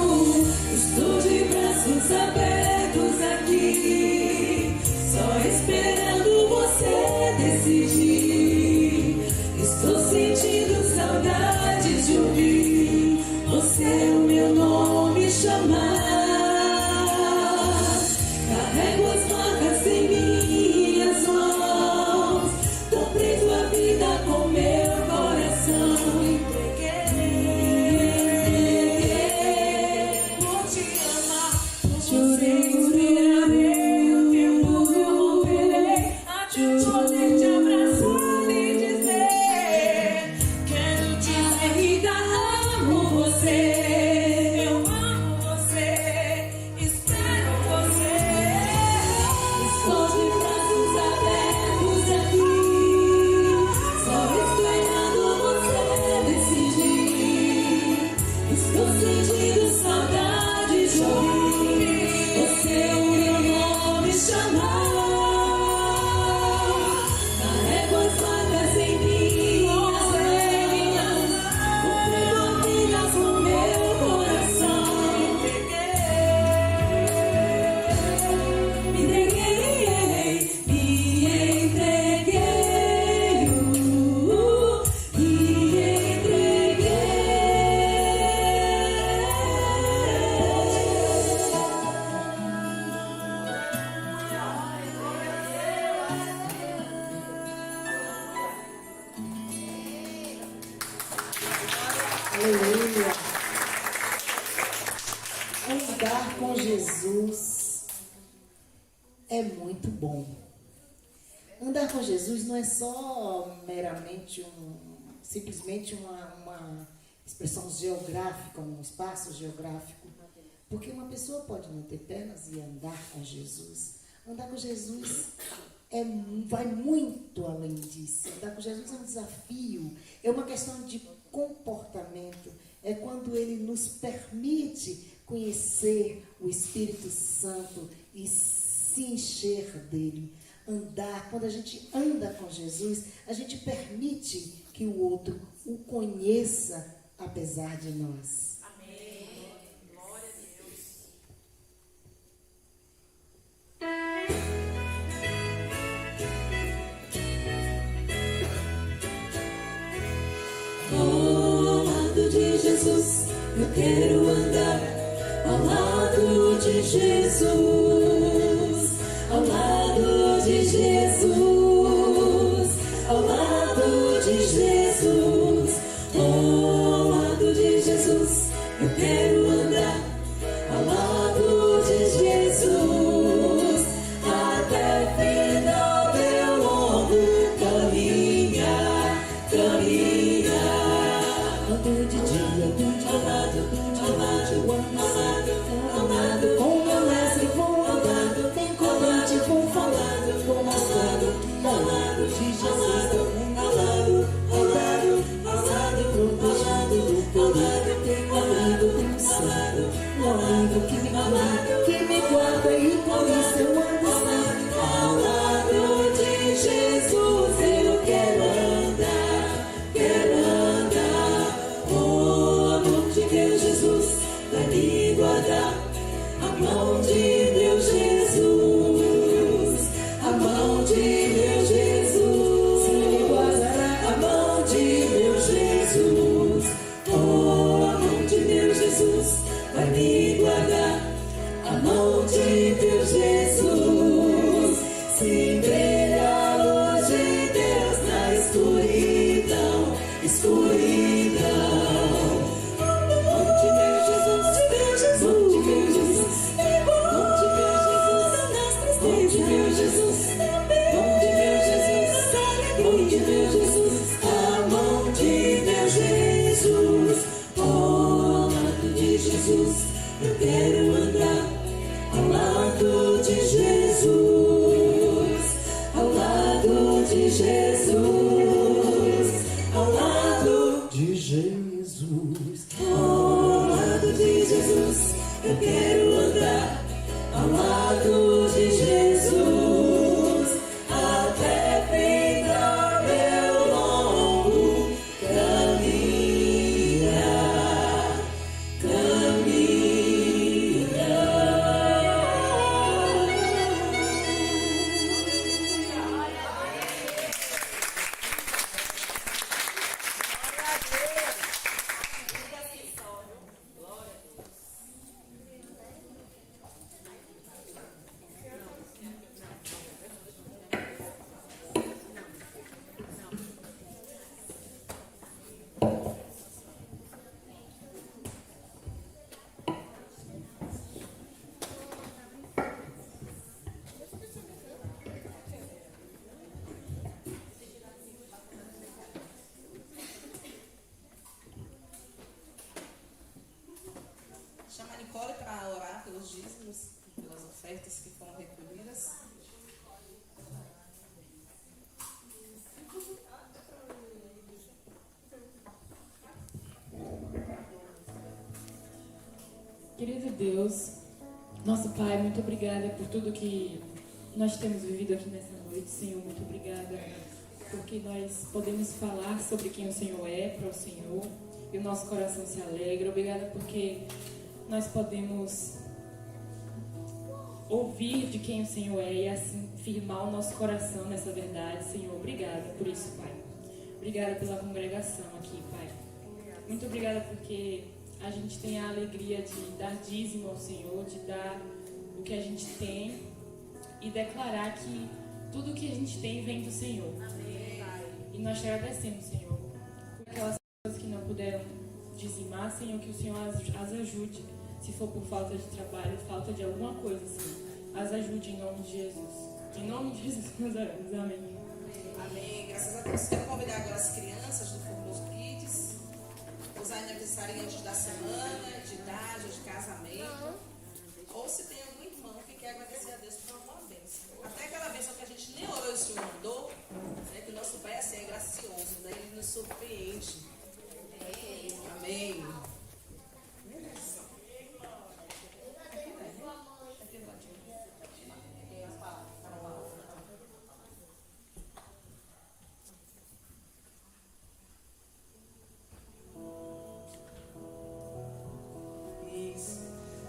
estou de braços abertos aqui, só esperando você decidir. Estou sentindo saudade de ouvir você o meu nome chamar. Carrego as marcas em minhas mãos, cumpri tua vida com meu coração. Entreguei por te amar. Chorei o tempo eu operei até poder te abraçar e dizer: quero dizer que ainda amo você. Eu amo você, espero você. Estou de braços abertos aqui, só esperando você decidir. Estou Andar com Jesus é muito bom. Andar com Jesus não é só meramente simplesmente uma expressão geográfica, um espaço geográfico. Porque uma pessoa pode não ter pernas e andar com Jesus. Andar com Jesus vai muito além disso. Andar com Jesus é um desafio, é uma questão de comportamento. É quando Ele nos permite conhecer o Espírito Santo e se encher dele. Andar, quando a gente anda com Jesus, a gente permite que o outro o conheça apesar de nós. Amém. Glória a Deus. Ao lado de Jesus, eu quero andar. Ao lado de Jesus, ao lado de Jesus, ao lado de Jesus, ao lado de Jesus, eu quero andar. Ao lado de Jesus, até o final meu longo caminhar. Ando de dia, ao lado, com meu mestre vou andando, tem corrente vou falando, vou mostrando que ao lado de Jesus também, ao lado, protegido do poder, tem um amigo, tem um santo, um amigo que me guarda e por isso eu ando sempre. Ao lado de Jesus eu quero andar. O amor de meu Jesus vai me guardar. A mão de meu Jesus, a mão de meu Jesus, me guardará. A mão de meu Jesus, oh, a mão de meu Jesus vai me guardar. A mão de meu Jesus, se brilha a luz de Deus na escuridão. Eu quero andar ao lado de Jesus, ao lado de Jesus, ao lado de Jesus, ao lado de Jesus. Eu quero andar ao lado de Jesus, até final meu longo caminhar. Chama a Nicole para orar pelos dízimos, pelas ofertas que foram recolhidas. Querido Deus, nosso Pai, muito obrigada por tudo que nós temos vivido aqui nessa noite, Senhor. Muito obrigada porque nós podemos falar sobre quem o Senhor é para o Senhor e o nosso coração se alegra. Obrigada porque nós podemos ouvir de quem o Senhor é e assim firmar o nosso coração nessa verdade, Senhor. Obrigada por isso, Pai. Obrigada pela congregação aqui, Pai. Muito obrigada porque a gente tem a alegria de dar dízimo ao Senhor, de dar o que a gente tem e declarar que tudo o que a gente tem vem do Senhor. E nós te agradecemos, Senhor, por aquelas pessoas que não puderam dizimar, Senhor, que o Senhor as ajude. Se for por falta de trabalho, falta de alguma coisa, assim, as ajude em nome de Jesus. Em nome de Jesus, nós oramos. Amém. Amém. Graças a Deus. Quero convidar agora as crianças do Formoso Kids, os aniversariantes da semana, de idade, de casamento. Ou se tem algum irmão que quer agradecer a Deus por alguma bênção. Até aquela bênção que a gente nem orou e o Senhor mandou, né, que o nosso Pai assim, é gracioso, né, Ele nos surpreende. Amém.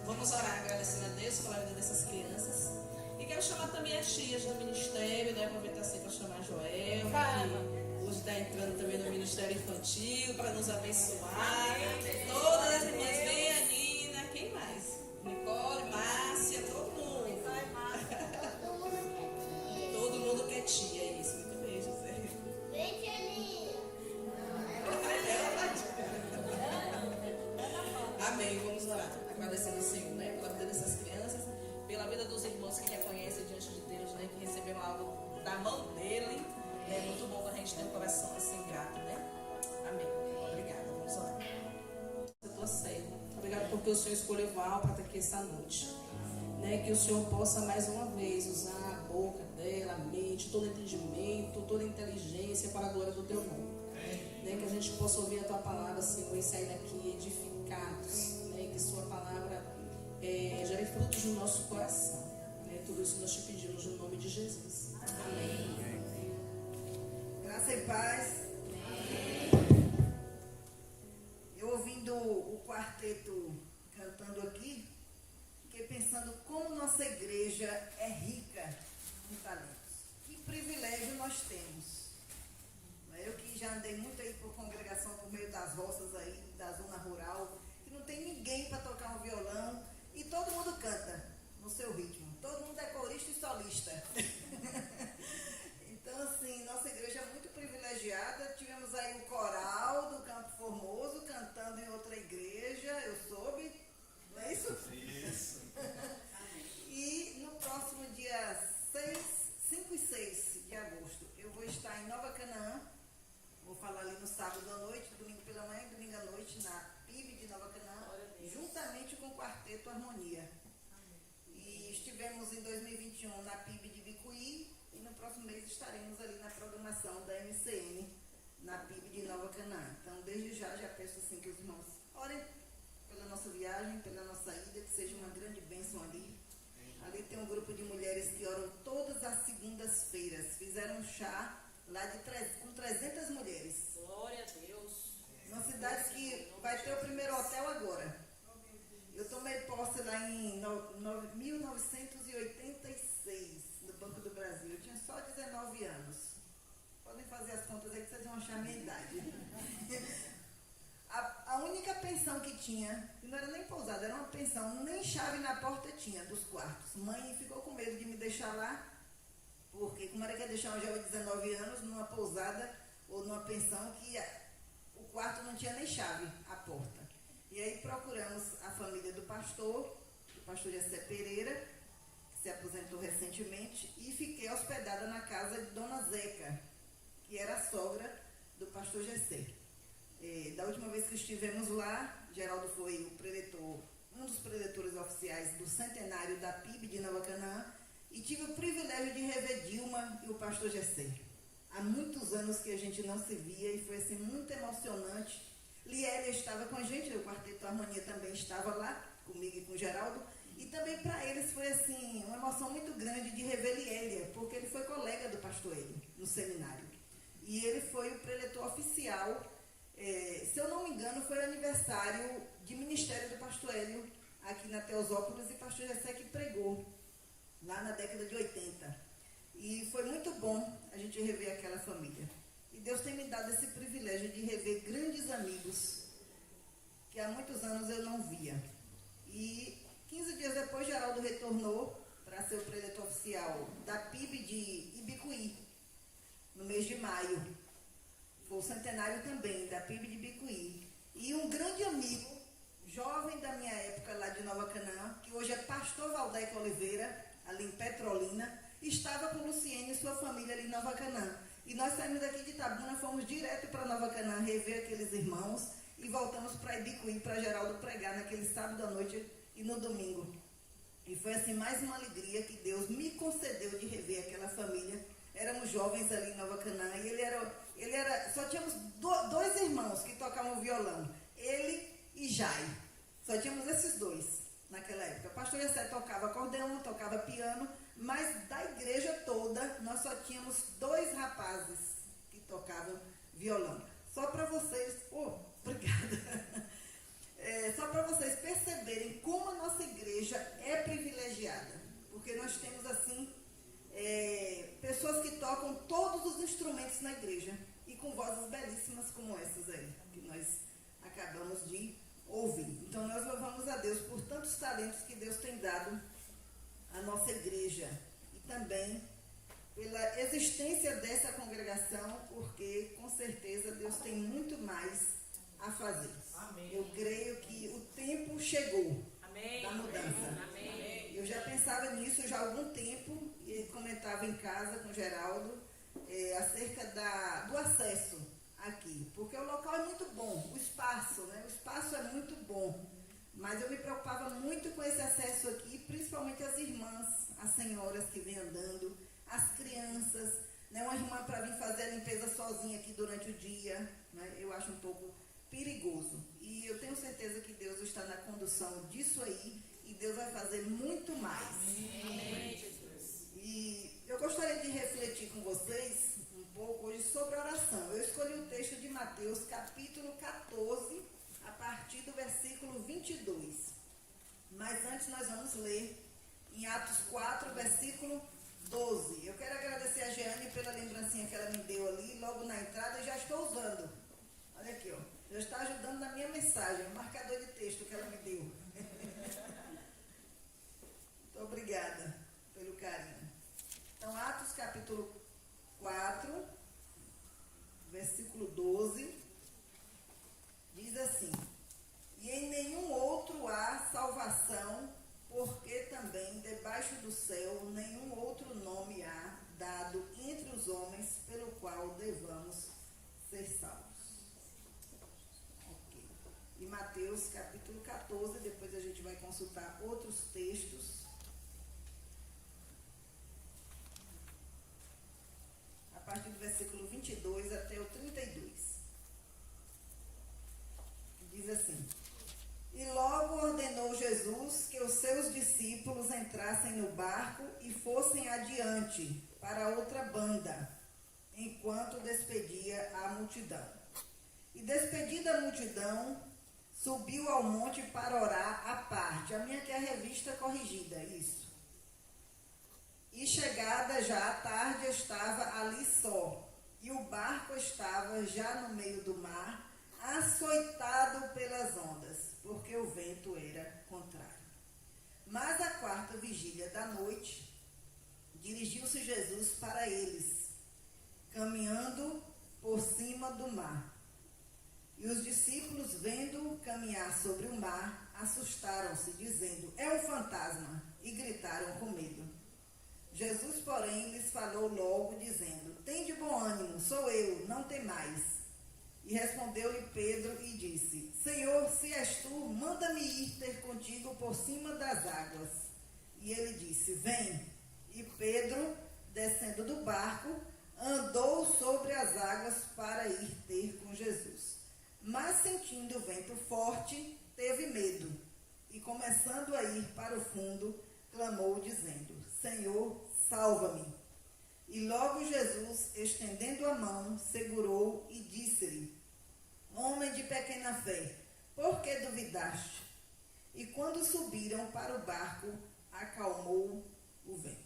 Vamos orar agradecendo a Deus pela vida dessas crianças. E quero chamar também as tias do ministério, né? Aproveitar assim para chamar a Joel, que hoje está entrando também no Ministério Infantil, para nos abençoar. Todas as irmãs, bem a Nina, quem mais? Nicole, Márcia, todo mundo. Todo mundo que é tia, é isso. Muito bem, José. Vem, tia. Amém, vamos orar. Agradecendo ao Senhor, né, pela vida dessas crianças, pela vida dos irmãos que reconhecem diante de Deus, né, que receberam algo da mão dele. É muito bom quando a gente tem um coração assim grato, né? Amém. Obrigada, vamos orar. Eu estou serva. Obrigada porque o Senhor escolheu Val para estar aqui essa noite. Né, que o Senhor possa mais uma vez usar a boca dela, a mente, todo entendimento, toda inteligência para a glória do teu nome. Né, que a gente possa ouvir a tua palavra, Senhor, e sair daqui edificados. Que sua palavra gere frutos no nosso coração. Né? Tudo isso nós te pedimos no nome de Jesus. Amém. Graça e paz. Eu ouvindo o quarteto cantando aqui, fiquei pensando como nossa igreja é rica em talentos. Que privilégio nós temos. Eu que já andei muito aí por congregação por meio das roças aí, da zona rural, não tem ninguém para tocar um violão e todo mundo canta no seu ritmo. Todo mundo é corista e solista. Então, assim, nossa igreja é muito privilegiada. Tivemos aí o coral do Campo Formoso cantando em outra igreja, eu soube. Não é isso? Isso. E no próximo dia 5 e 6 de agosto, eu vou estar em Nova Canaã. Vou falar ali no sábado à noite, domingo pela manhã e domingo à noite na PIB de Nova Canaã, juntamente com o Quarteto Harmonia. E estivemos em 2021 na PIB de Bicuí e no próximo mês estaremos ali na programação da MCN, na PIB de Nova Canaã. Então, desde já peço assim que os irmãos orem pela nossa viagem, pela nossa ida, que seja uma grande bênção ali. Ali tem um grupo de mulheres que oram todas as segundas-feiras. Fizeram um chá lá com 300 mulheres. Glória a Deus. Uma cidade que vai ter o primeiro hotel agora. Eu tomei posse lá em 1986, no Banco do Brasil. Eu tinha só 19 anos. Podem fazer as contas aí que vocês vão achar a minha idade. A única pensão que tinha, que não era nem pousada, era uma pensão, nem chave na porta tinha dos quartos. Mãe ficou com medo de me deixar lá, porque como era que ia deixar uma jovem de 19 anos numa pousada ou numa pensão que o quarto não tinha nem chave, a porta. E aí procuramos a família do pastor Jessé Pereira, que se aposentou recentemente, e fiquei hospedada na casa de Dona Zeca, que era a sogra do pastor Jessé. Da última vez que estivemos lá, Geraldo foi o preletor, um dos preletores oficiais do centenário da PIB de Nova Canaã, e tive o privilégio de rever Dilma e o pastor Jessé. Há muitos anos que a gente não se via e foi assim muito emocionante. Liélia estava com a gente, o Quarteto Harmonia também estava lá, comigo e com o Geraldo, e também para eles foi assim uma emoção muito grande de rever Liélia, porque ele foi colega do pastor Hélio no seminário. E ele foi o preletor oficial, se eu não me engano, foi o aniversário de ministério do pastor Hélio aqui na Teosópolis, e o pastor Jessé que pregou lá na década de 80. E foi muito bom a gente rever aquela família. E Deus tem me dado esse privilégio de rever grandes amigos que há muitos anos eu não via. E 15 dias depois, Geraldo retornou para ser o preletor oficial da PIB de Ibicuí, no mês de maio. Foi o centenário também da PIB de Ibicuí. E um grande amigo, jovem da minha época lá de Nova Canaã, que hoje é pastor Valdeco Oliveira, ali em Petrolina, estava com Luciene e sua família ali em Nova Canaã. E nós saímos daqui de Itabuna, fomos direto para Nova Canaã, rever aqueles irmãos e voltamos para Ibicuí, para Geraldo pregar naquele sábado à noite e no domingo. E foi assim mais uma alegria que Deus me concedeu de rever aquela família. Éramos jovens ali em Nova Canaã e ele era só tínhamos dois irmãos que tocavam violão, ele e Jai. Só tínhamos esses dois naquela época. O pastor Jessé tocava acordeão, tocava piano, mas da igreja toda nós só tínhamos dois rapazes que tocavam violão. Só para vocês, obrigada. Só para vocês perceberem como a nossa igreja é privilegiada, porque nós temos assim pessoas que tocam todos os instrumentos na igreja e com vozes belíssimas como essas aí, que nós acabamos de ouvir. Então nós louvamos a Deus por tantos talentos que Deus tem dado à nossa igreja e também pela existência dessa congregação, porque com certeza Deus tem muito mais a fazer. Amém. Eu creio que o tempo chegou. Amém. Da mudança. Amém. Eu já pensava nisso já há algum tempo e comentava em casa com o Geraldo acerca do acesso aqui, porque o local é muito bom, o espaço é muito bom, mas eu me preocupava muito com esse acesso aqui, principalmente as irmãs, as senhoras que vêm andando, as crianças, né, uma irmã para vir fazer a limpeza sozinha aqui durante o dia, né, eu acho um pouco perigoso. E eu tenho certeza que Deus está na condução disso aí e Deus vai fazer muito mais. Amém. E eu gostaria de refletir com vocês um pouco hoje sobre oração. Eu escolhi o texto de Mateus, capítulo 14, a partir do versículo 22. Mas antes nós vamos ler em Atos 4, versículo 12. Eu quero agradecer a Jeane pela lembrancinha que ela me deu ali, logo na entrada, e já estou usando. Olha aqui, ó. Já está ajudando na minha mensagem, o marcador de texto que ela me deu. Muito obrigada pelo carinho. Então, Atos capítulo 4, versículo 12, diz assim: E em nenhum outro há salvação, porque também debaixo do céu nenhum outro nome há dado entre os homens pelo qual devamos ser salvos. Ok. E Mateus capítulo 14, depois a gente vai consultar outros textos. A partir do versículo 22 até o 32. Diz assim: E logo ordenou Jesus que os seus discípulos entrassem no barco e fossem adiante para outra banda, enquanto despedia a multidão. E despedida a multidão, subiu ao monte para orar à parte. A minha aqui é a revista corrigida, isso. E chegada já à tarde, estava ali só, e o barco estava já no meio do mar, açoitado pelas ondas, porque o vento era contrário. Mas à quarta vigília da noite, dirigiu-se Jesus para eles, caminhando por cima do mar. E os discípulos, vendo caminhar sobre o mar, assustaram-se, dizendo: É um fantasma, e gritaram com medo. Jesus, porém, lhes falou logo, dizendo: Tende bom ânimo, sou eu, não temais. E respondeu-lhe Pedro e disse: Senhor, se és tu, manda-me ir ter contigo por cima das águas. E ele disse: Vem. E Pedro, descendo do barco, andou sobre as águas para ir ter com Jesus. Mas sentindo o vento forte, teve medo. E começando a ir para o fundo, clamou dizendo: Senhor, salva-me. E logo Jesus, estendendo a mão, segurou e disse-lhe: Homem de pequena fé, por que duvidaste? E quando subiram para o barco, acalmou o vento.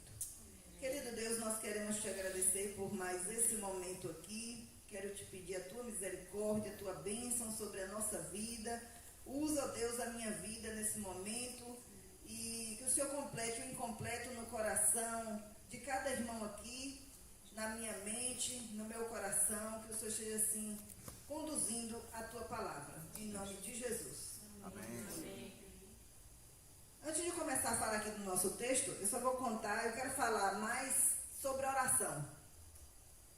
Querido Deus, nós queremos te agradecer por mais esse momento aqui. Quero te pedir a tua misericórdia, a tua bênção sobre a nossa vida. Usa, ó Deus, a minha vida nesse momento e que o Senhor complete o incompleto no coração de cada irmão aqui, na minha mente, no meu coração, que o Senhor esteja assim conduzindo a tua palavra, em nome de Jesus. Antes de começar a falar aqui do nosso texto, eu só vou contar, eu quero falar mais sobre oração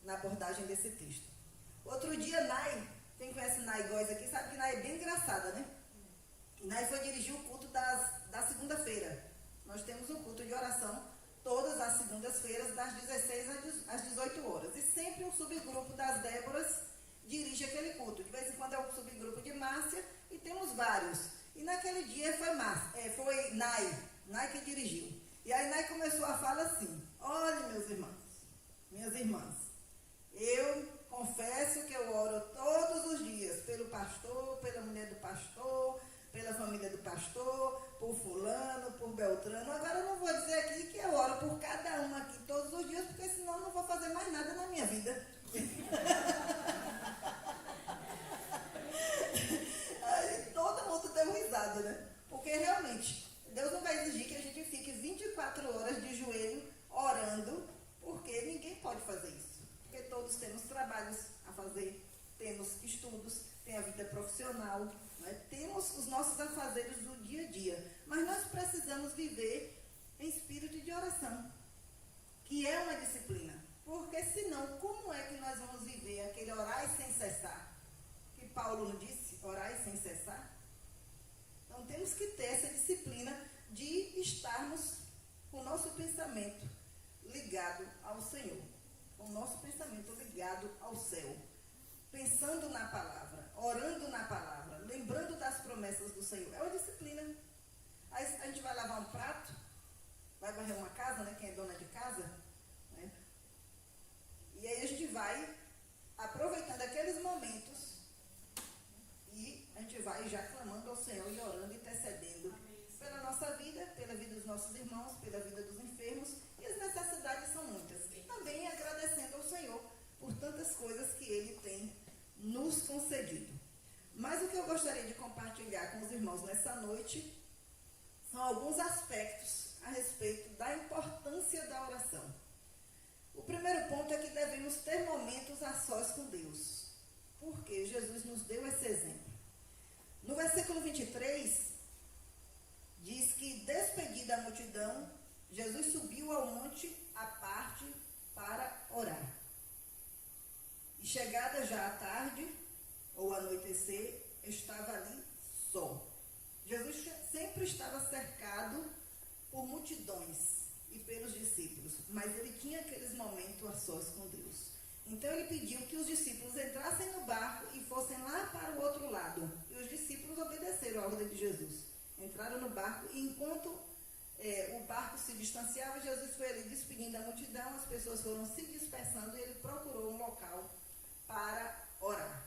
na abordagem desse texto. Outro dia, Nai, quem conhece Nai Góes aqui, sabe que Nai é bem engraçada, né? Nai foi dirigir o culto da segunda-feira. Nós temos um culto de oração todas as segundas-feiras, das 16 às 18 horas. E sempre um subgrupo das Déboras dirige aquele culto. De vez em quando é um subgrupo de Márcia e temos vários. E naquele dia foi Nai que dirigiu. E aí Nai começou a falar assim: olha, meus irmãos, minhas irmãs, eu confesso que eu oro todos os dias pelo pastor, pela mulher do pastor, pela família do pastor, por fulano, por Beltrano. Agora eu não vou dizer aqui que eu oro por cada um aqui todos os dias, porque senão eu não vou fazer mais nada na minha vida. Aí todo mundo deu risada, né? Porque realmente, Deus não vai exigir que a gente fique 24 horas de joelho orando, porque ninguém pode fazer isso. Porque todos temos trabalhos a fazer, temos estudos, tem a vida profissional, né? Temos os nossos afazeres do dia a dia. Mas nós precisamos viver em espírito de oração, que é uma disciplina. Porque senão, como é que nós vamos viver aquele orar sem cessar? Que Paulo nos disse, orar sem cessar. Então temos que ter essa disciplina de estarmos com o nosso pensamento ligado ao Senhor, com o nosso pensamento ligado ao céu, pensando na palavra, orando na palavra, lembrando das promessas do Senhor. É uma disciplina. Aí a gente vai lavar um prato, vai varrer uma casa, né? Quem é dona de casa, né? E aí a gente vai aproveitando aqueles momentos e a gente vai já clamando ao Senhor e orando e intercedendo pela nossa vida, pela vida dos nossos irmãos, pela vida dos enfermos, e as necessidades são muitas. E também agradecendo ao Senhor por tantas coisas que Ele tem nos concedido. Mas o que eu gostaria de compartilhar com os irmãos nessa noite são alguns aspectos a respeito da importância da oração. O primeiro ponto é que devemos ter momentos a sós com Deus, porque Jesus nos deu esse exemplo. No versículo 23, diz que, despedida a multidão, Jesus subiu ao monte à parte para orar. E chegada já à tarde, ou anoitecer, estava ali só. Jesus sempre estava cercado por multidões e pelos discípulos, mas ele tinha aqueles momentos a sós com Deus. Então ele pediu que os discípulos entrassem no barco e fossem lá para o outro lado. E os discípulos obedeceram a ordem de Jesus. Entraram no barco e enquanto o barco se distanciava, Jesus foi ali despedindo a multidão, as pessoas foram se dispersando e ele procurou um local para orar.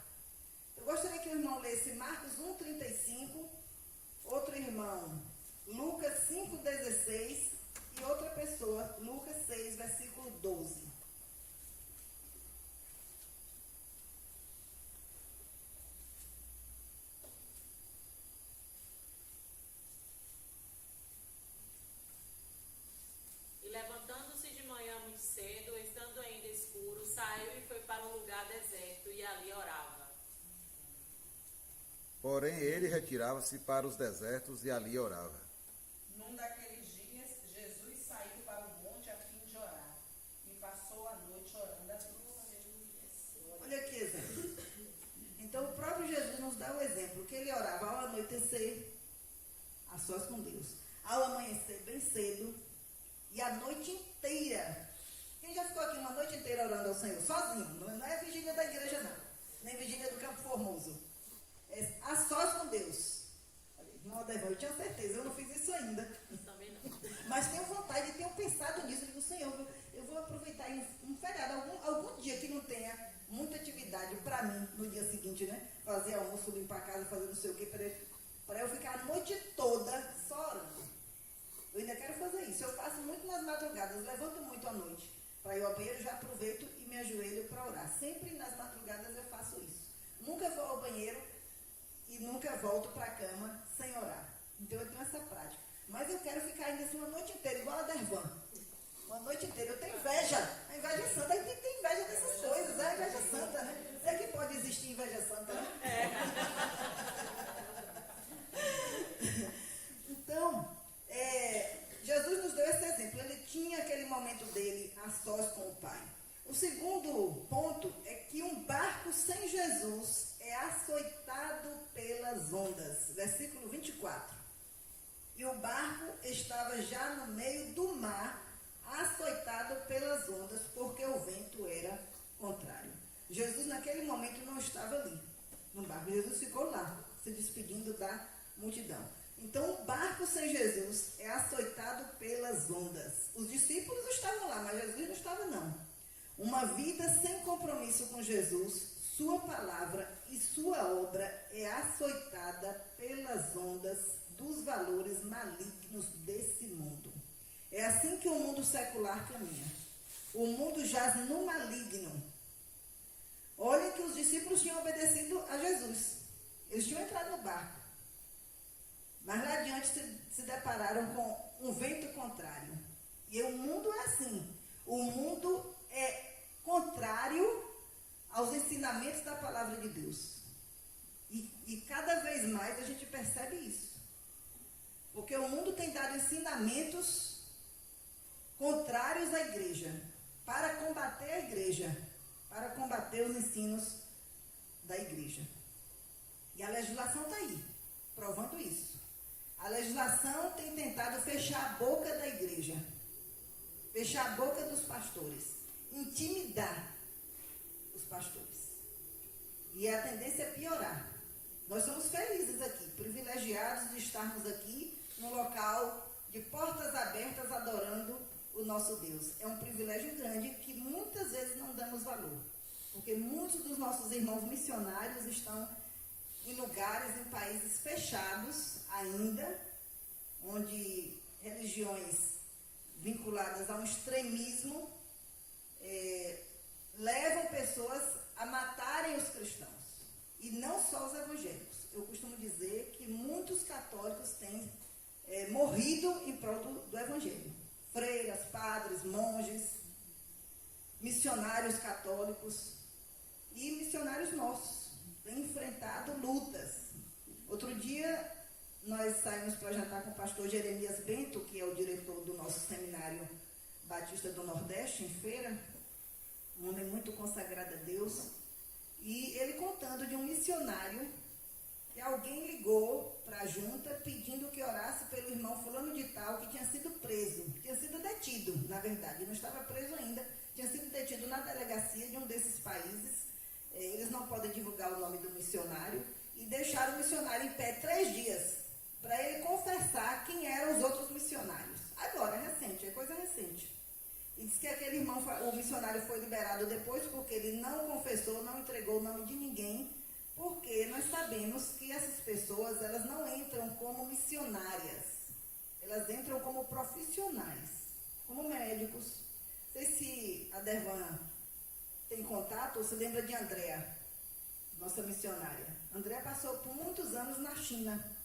Eu gostaria que o irmão lesse Marcos 1,35, outro irmão Lucas 5,16 e outra pessoa, Lucas 6, versículo 12. E levantando-se de manhã muito cedo, estando ainda escuro, saiu e foi para um lugar deserto e ali orava. Porém, ele retirava-se para os desertos e ali orava. Num daqueles dias, Jesus saiu para o monte a fim de orar e passou a noite orando a Deus. Olha aqui, exemplo. Então, o próprio Jesus nos dá o exemplo, que ele orava ao anoitecer, a sós com Deus, ao amanhecer bem cedo e a noite inteira. Quem já ficou aqui uma noite inteira orando ao Senhor? Sozinho, não é vigília da igreja não, nem vigília do Campo Formoso. É a sós com Deus. Não, eu tinha certeza, eu não fiz isso ainda. Também não. Mas tenho vontade, tenho pensado nisso. Eu digo, Senhor, eu vou aproveitar um feriado, algum dia que não tenha muita atividade para mim no dia seguinte, né? Fazer almoço, limpar a casa, fazer não sei o que, para eu ficar a noite toda só orando. Eu ainda quero fazer isso. Eu faço muito nas madrugadas, levanto muito à noite. Para ir ao banheiro, já aproveito e me ajoelho para orar. Sempre nas madrugadas eu faço isso. Nunca vou ao banheiro e nunca volto para a cama sem orar. Então eu tenho essa prática. Mas eu quero ficar ainda assim uma noite inteira, igual a Dervan. Uma noite inteira. Eu tenho inveja. A inveja é santa. A gente tem inveja dessas coisas. É a inveja santa, né? Será que pode existir inveja santa, né? momento dele a sós com o Pai. O segundo ponto é que um barco sem Jesus é açoitado pelas ondas. Versículo 24. E o barco estava já no meio do mar, açoitado pelas ondas, porque o vento era contrário. Jesus naquele momento não estava ali, no barco. Jesus ficou lá, se despedindo da multidão. Então o barco sem Jesus é açoitado pelas ondas. Os discípulos estavam lá, mas Jesus não estava não. Uma vida sem compromisso com Jesus, sua palavra e sua obra é açoitada pelas ondas dos valores malignos desse mundo. É assim que o mundo secular caminha. O mundo jaz no maligno. Olhem que os discípulos tinham obedecido a Jesus. Eles tinham entrado no barco. Mas lá adiante se depararam com um vento contrário. E o mundo é assim. O mundo é contrário aos ensinamentos da palavra de Deus. E cada vez mais a gente percebe isso. Porque o mundo tem dado ensinamentos contrários à igreja, para combater a igreja, para combater os ensinos da igreja. E a legislação está aí, provando isso. A legislação tem tentado fechar a boca da igreja, fechar a boca dos pastores, intimidar os pastores. E a tendência é piorar. Nós somos felizes aqui, privilegiados de estarmos aqui num local de portas abertas adorando o nosso Deus. É um privilégio grande que muitas vezes não damos valor. Porque muitos dos nossos irmãos missionários estão em lugares, em países fechados ainda, onde religiões vinculadas a um extremismo levam pessoas a matarem os cristãos. E não só os evangélicos. Eu costumo dizer que muitos católicos têm morrido em prol do evangelho. Freiras, padres, monges, missionários católicos e missionários nossos têm enfrentado lutas. Outro dia, nós saímos para jantar com o pastor Jeremias Bento, que é o diretor do nosso seminário Batista do Nordeste, em Feira, um homem muito consagrado a Deus, e ele contando de um missionário que alguém ligou para a junta pedindo que orasse pelo irmão fulano de tal, que tinha sido preso, tinha sido detido, na verdade, não estava preso ainda, tinha sido detido na delegacia de um desses países. Eles não podem divulgar o nome do missionário, e deixaram o missionário em pé 3 dias, para ele confessar quem eram os outros missionários. Agora, é recente, é coisa recente. E diz que aquele irmão, o missionário foi liberado depois porque ele não confessou, não entregou o nome de ninguém, porque nós sabemos que essas pessoas, elas não entram como missionárias, elas entram como profissionais, como médicos. Não sei se a Dervan tem contato ou se lembra de Andréa, nossa missionária. Andréa passou por muitos anos na China,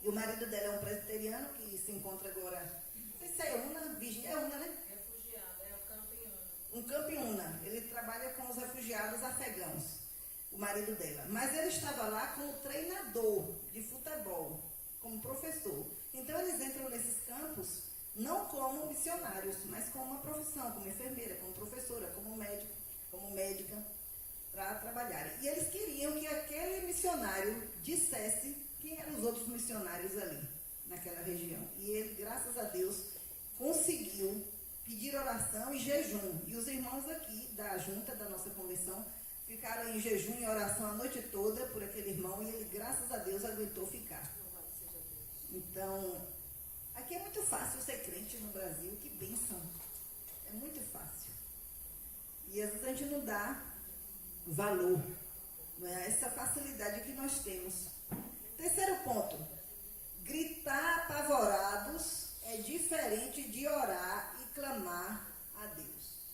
e o marido dela é um presbiteriano que se encontra agora, não sei se é Una, Virgínia, é Una, né? Um campiúna, ele trabalha com os refugiados afegãos, o marido dela. Mas ele estava lá como treinador de futebol, como professor. Então eles entram nesses campos não como missionários, mas como uma profissão, como enfermeira, como professora, como médico, como médica, para trabalhar. E eles queriam que aquele missionário dissesse quem eram os outros missionários ali, naquela região. E ele, graças a Deus, conseguiu pedir oração e jejum. E os irmãos aqui da junta, da nossa convenção, ficaram em jejum e oração a noite toda por aquele irmão, e ele, graças a Deus, aguentou ficar. Então, aqui é muito fácil ser crente no Brasil, que bênção. É muito fácil. E às vezes a gente não dá valor, não é? Essa facilidade que nós temos. Terceiro ponto, gritar apavorados é diferente de orar e clamar a Deus.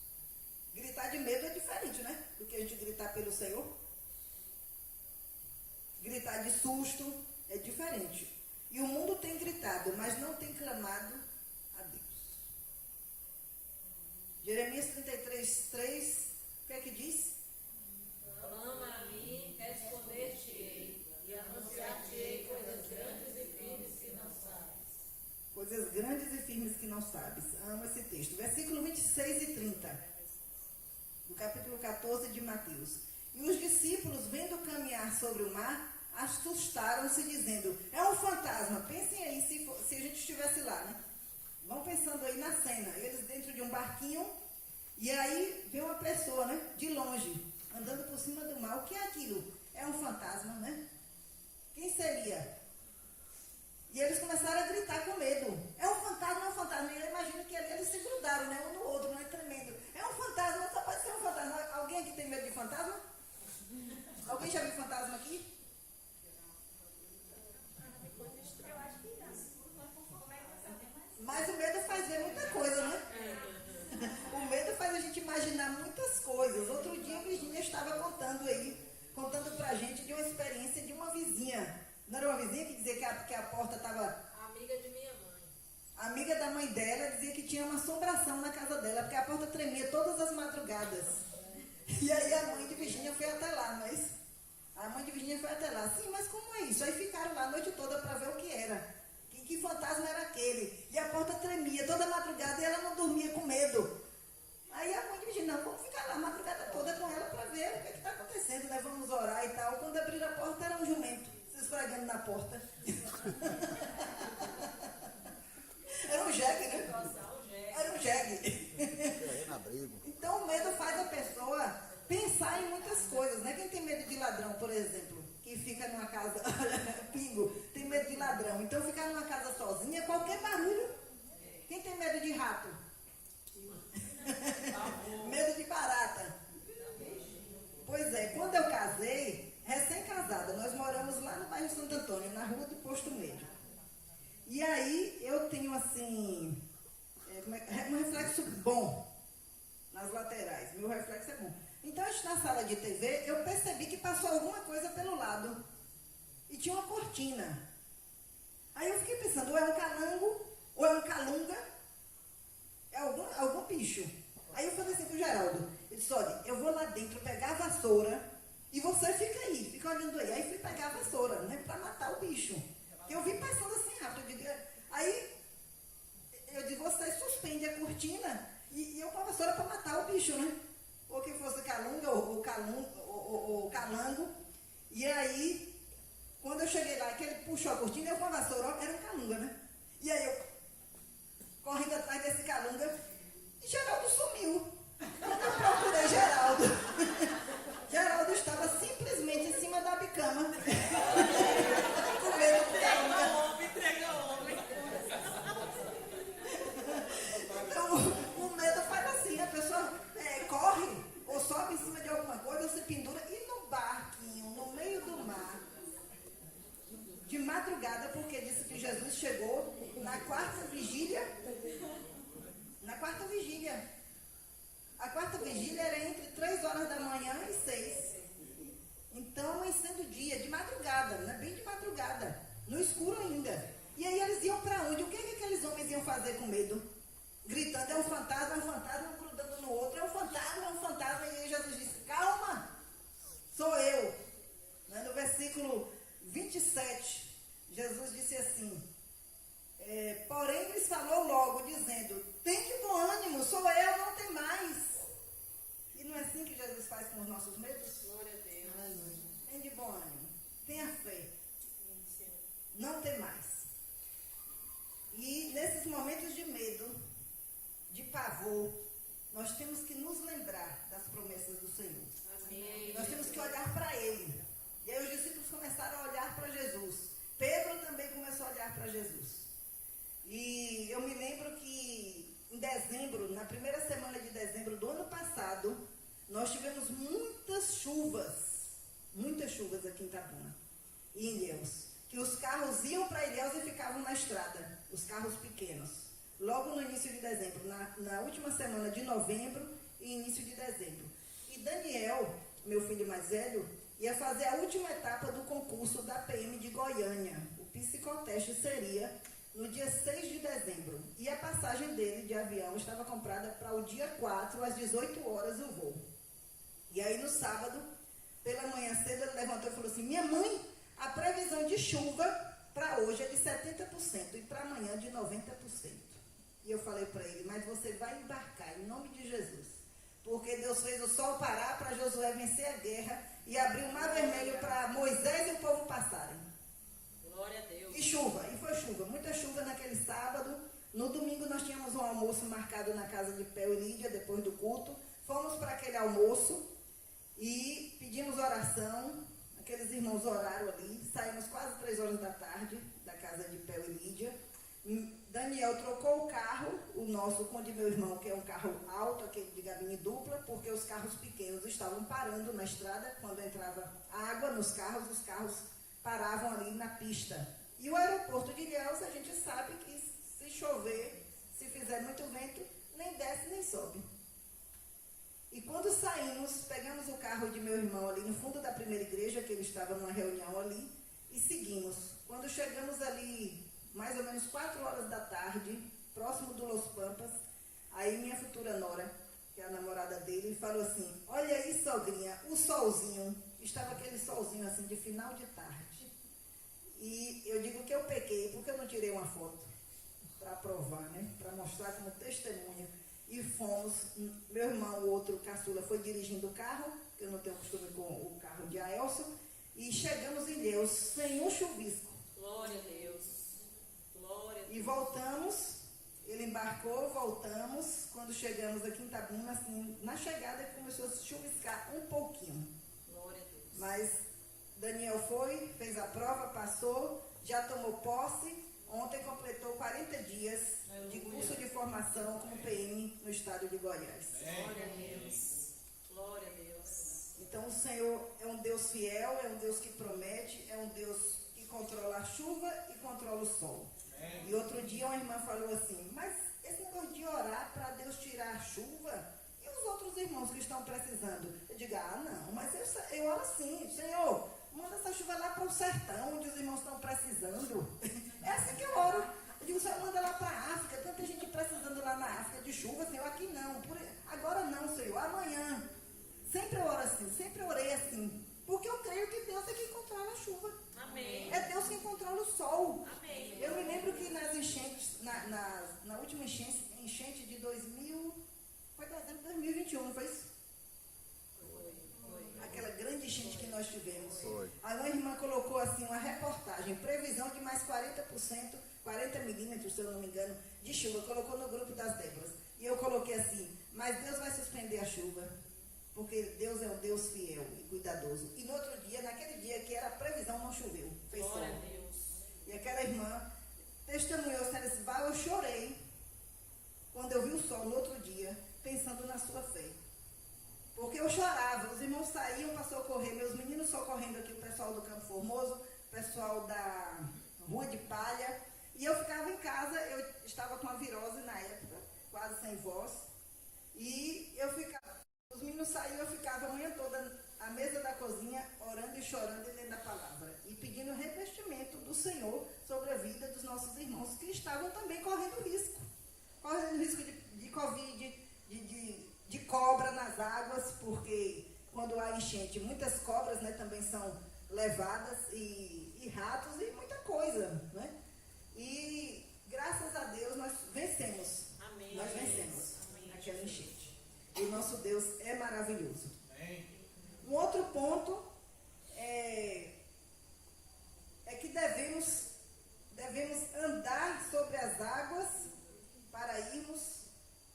Gritar de medo é diferente, né? Do que a gente gritar pelo Senhor. Gritar de susto é diferente. E o mundo tem gritado, mas não tem clamado a Deus. Jeremias 33:3, o que é que diz? Clama a mim, responder-te-ei, e anunciar-te-ei coisas grandes e firmes que não sabes. Coisas grandes e firmes que não sabes. Amo esse texto. Versículo 26 e 30. Do capítulo 14 de Mateus. E os discípulos, vendo caminhar sobre o mar, assustaram-se, dizendo, é um fantasma. Pensem aí se a gente estivesse lá, né? Vão pensando aí na cena. Eles dentro de um barquinho, e aí vê uma pessoa, né? De longe, andando por cima do mar. O que é aquilo? É um fantasma, né? Quem seria? E eles começaram a gritar com medo. É um fantasma, é um fantasma. E eu imagino que ali eles se grudaram, né? Um no outro, né? Tremendo. É um fantasma, só pode ser um fantasma. Alguém aqui tem medo de fantasma? Alguém já viu fantasma aqui? Mas o medo faz ver muita coisa, né? O medo faz a gente imaginar muitas coisas. Outro dia a Virgínia estava contando pra gente de uma experiência de uma vizinha. Não era uma vizinha que dizia que a porta estava... Amiga de minha mãe. A amiga da mãe dela dizia que tinha uma assombração na casa dela, porque a porta tremia todas as madrugadas. E aí a mãe de Virgínia foi até lá, mas... A mãe de Virgínia foi até lá. Sim, mas como é isso? Aí ficaram lá a noite toda para ver o que era. Que fantasma era aquele? E a porta tremia toda madrugada e ela não dormia com medo. Aí a mãe de Virgínia, não, vamos ficar lá a madrugada toda com ela para ver o que está acontecendo, né? Vamos orar e tal. Quando abriram a porta era um jumento se esfregando na porta. Era um jegue, né? Era um jegue. Então o medo faz a pessoa pensar em muitas coisas, né? Quem tem medo de ladrão, por exemplo, que fica numa casa, pingo, tem medo de ladrão, então ficar numa casa sozinha, qualquer barulho. Quem tem medo de rato? Medo de barata. Pois é, quando eu casei, recém-casada, nós moramos lá no bairro Santo Antônio, na rua do Posto Médio. E aí eu tenho assim, um reflexo bom nas laterais, meu reflexo é bom. Então, na sala de TV, eu percebi que passou alguma coisa pelo lado. E tinha uma cortina. Aí eu fiquei pensando, ou é um calango, ou é um calunga, é algum bicho. Aí eu falei assim pro Geraldo, ele disse, olha, eu vou lá dentro pegar a vassoura, e você fica aí, fica olhando aí. Aí fui pegar a vassoura, né, pra matar o bicho. Eu vi passando assim rápido. Aí eu disse, você suspende a cortina, e eu com a vassoura pra matar o bicho, né? Ou que fosse calunga ou calango. E aí, quando eu cheguei lá, que ele puxou a cortina, eu com a vassoura, era um calunga, né? E aí eu, correndo atrás desse calunga, e Geraldo sumiu. Quando eu procurei Geraldo, Geraldo estava simplesmente em cima da bicama. Com medo do calunga. Entrega o homem. Então, o medo faz assim, a pessoa corre, ou sobe em cima de alguma coisa, ou se pendura, e no barquinho, no meio do mar, de madrugada, porque disse que Jesus chegou na quarta vigília. Na quarta vigília. A quarta vigília era entre 3 horas da manhã e 6. Então, amanhecendo o dia, de madrugada, né? Bem de madrugada, no escuro ainda. E aí eles iam para onde? O que aqueles homens iam fazer com medo? Gritando, é um fantasma, grudando no outro, é um fantasma. E aí Jesus disse, calma, sou eu. No versículo 27, Jesus disse assim, porém lhes falou logo, dizendo, tem de bom ânimo, sou eu, não tem mais. E não é assim que Jesus faz com os nossos medos? Glória a Deus. Tem de bom ânimo, tenha fé, não tem mais. E nesses momentos de medo, de pavor, nós temos que nos lembrar das promessas do Senhor. Amém. Nós temos que olhar para Ele. E aí os discípulos começaram a olhar para Jesus. Pedro também começou a olhar para Jesus. E eu me lembro que em dezembro, na primeira semana de dezembro do ano passado, nós tivemos muitas chuvas aqui em Itabuna e em Ilhéus. Que os carros iam para Ilhéus e ficavam na estrada, os carros pequenos. Logo no início de dezembro, na última semana de novembro e início de dezembro. E Daniel, meu filho mais velho, ia fazer a última etapa do concurso da PM de Goiânia. O psicoteste seria no dia 6 de dezembro. E a passagem dele de avião estava comprada para o dia 4, às 18 horas, o voo. E aí no sábado, pela manhã cedo, ele levantou e falou assim, minha mãe, a previsão de chuva para hoje é de 70% e para amanhã de 90%. E E eu falei para ele, mas você vai embarcar em nome de Jesus. Porque Deus fez o sol parar para Josué vencer a guerra e abrir o mar vermelho para Moisés e o povo passarem. Glória a Deus. E chuva, e foi chuva, muita chuva naquele sábado. No domingo nós tínhamos um almoço marcado na casa de Pel e Lídia, depois do culto. Fomos para aquele almoço e pedimos oração. Aqueles irmãos oraram ali. Saímos quase 3 horas da tarde da casa de Pel e Lídia. Daniel trocou o carro, o nosso com o de meu irmão, que é um carro alto, aquele de gabine dupla, porque os carros pequenos estavam parando na estrada. Quando entrava água nos carros, os carros paravam ali na pista. E o aeroporto de Ilhéus, a gente sabe que se chover, se fizer muito vento, nem desce nem sobe. E quando saímos, pegamos o carro de meu irmão ali no fundo da primeira igreja, que ele estava numa reunião ali, e seguimos. Quando chegamos ali, mais ou menos 4 horas da tarde, próximo do Los Pampas, aí minha futura nora, que é a namorada dele, falou assim, olha aí, sogrinha, o solzinho. Estava aquele solzinho assim, de final de tarde. E eu digo que eu pequei, porque eu não tirei uma foto para provar, né? Para mostrar como testemunha. E fomos, meu irmão, o outro caçula, foi dirigindo o carro, que eu não tenho costume com o carro de Aelson, e chegamos em Ilhéus, sem um chuvisco. Glória a Deus. Glória a Deus. E voltamos, ele embarcou, voltamos. Quando chegamos aqui em Itabuna, assim, na chegada começou a chuviscar um pouquinho. Glória a Deus. Mas Daniel foi, fez a prova, passou, já tomou posse. Ontem completou 40 dias de curso de formação como PM no estado de Goiás. Glória a Deus. Glória a Deus. Então o Senhor é um Deus fiel, é um Deus que promete, é um Deus que controla a chuva e controla o sol. E outro dia uma irmã falou assim, mas esse negócio de orar para Deus tirar a chuva, e os outros irmãos que estão precisando? Eu digo, não, mas eu oro assim, Senhor, manda essa chuva lá para o sertão, onde os irmãos estão precisando. É assim que eu oro. Eu digo, Senhor, manda lá para a África, tanta gente precisando lá na África de chuva, Senhor, aqui não, agora não, Senhor, amanhã. Sempre eu oro assim, sempre orei assim, porque eu creio que Deus é quem controla a chuva. Amém. É Deus quem controla o sol. Amém. Eu me lembro que nas enchentes, na última enchente de 2000, foi dezembro de 2021, não foi isso? Aquela grande enchente que nós tivemos. Foi. Aí uma irmã colocou assim uma reportagem, previsão de mais 40%, 40 milímetros, se eu não me engano, de chuva. Colocou no grupo das Déboras. E eu coloquei assim, mas Deus vai suspender a chuva, porque Deus é um Deus fiel e cuidadoso. E no outro dia, naquele dia que era a previsão, não choveu. Fez sol. Glória a Deus. E aquela irmã testemunhou, ela disse, eu chorei quando eu vi o sol no outro dia, pensando na sua fé. Porque eu chorava, os irmãos saíam para socorrer, meus meninos socorrendo aqui, o pessoal do Campo Formoso, o pessoal da Rua de Palha, e eu ficava em casa, eu estava com a virose na época, quase sem voz, e eu ficava, os meninos saíam, eu ficava a manhã toda à mesa da cozinha, orando e chorando e lendo a palavra, e pedindo revestimento do Senhor sobre a vida dos nossos irmãos, que estavam também correndo risco de Covid, de cobra nas águas, porque quando há enchente, muitas cobras, né, também são levadas, e ratos, e muita coisa, né? E graças a Deus nós vencemos. Amém. Nós vencemos Amém. aquela enchente. E o nosso Deus é maravilhoso. Amém. Um outro ponto é que devemos andar sobre as águas para irmos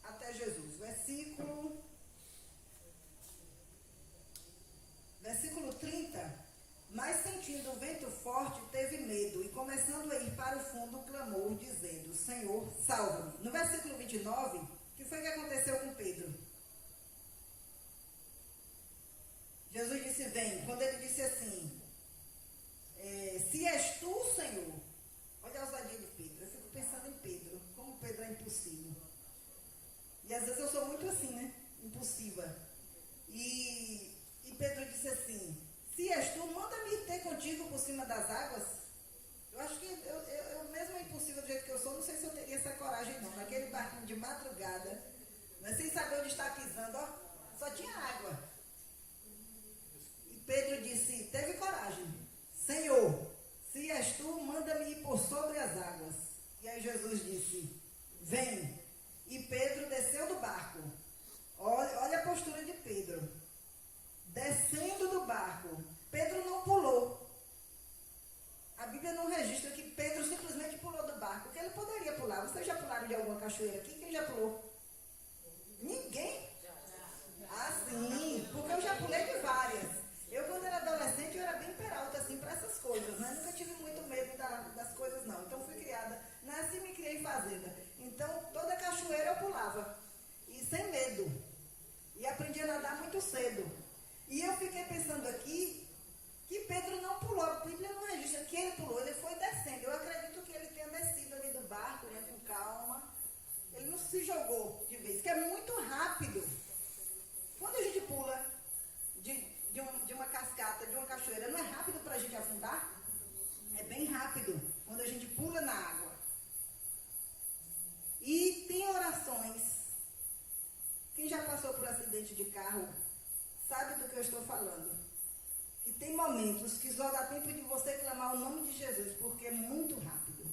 até Jesus. Versículo 30. Mas sentindo o vento forte, teve medo, e começando a ir para o fundo, clamou, dizendo, Senhor, salva-me. No versículo 29, o que foi que aconteceu com Pedro? Jesus disse, vem. Quando ele disse assim, se és tu, Senhor, olha a ousadia de Pedro. Eu fico pensando em Pedro, como Pedro é impossível. E às vezes eu sou muito assim, né? Impulsiva. E Pedro disse assim, se és tu, manda-me ter contigo por cima das águas. Eu acho que eu mesmo impulsiva do jeito que eu sou, não sei se eu teria essa coragem não. Naquele barquinho de madrugada, né, sem saber onde está pisando, ó, só tinha água. E Pedro disse, teve coragem. Senhor, se és tu, manda-me ir por sobre as águas. E aí Jesus disse, vem. cachoeira aqui? Quem já pulou? Ninguém? Ah, sim, porque eu já pulei de várias. Eu, quando era adolescente, eu era bem peralta, assim, para essas coisas, né? Nunca tive muito medo das coisas, não. Então, fui criada, nasci e me criei em fazenda. Então, toda cachoeira eu pulava. E sem medo. E aprendi a nadar muito cedo. E eu fiquei pensando aqui que Pedro não pulou. A Bíblia não registra que ele pulou, ele foi descendo. Eu acredito que ele tenha descido ali do barco, né, com calma. Ele não se jogou de vez, que é muito rápido. Quando a gente pula de uma cascata, de uma cachoeira, não é rápido para a gente afundar? É bem rápido quando a gente pula na água. E tem orações. Quem já passou por acidente de carro sabe do que eu estou falando. E tem momentos que só dá tempo de você clamar o nome de Jesus, porque é muito rápido.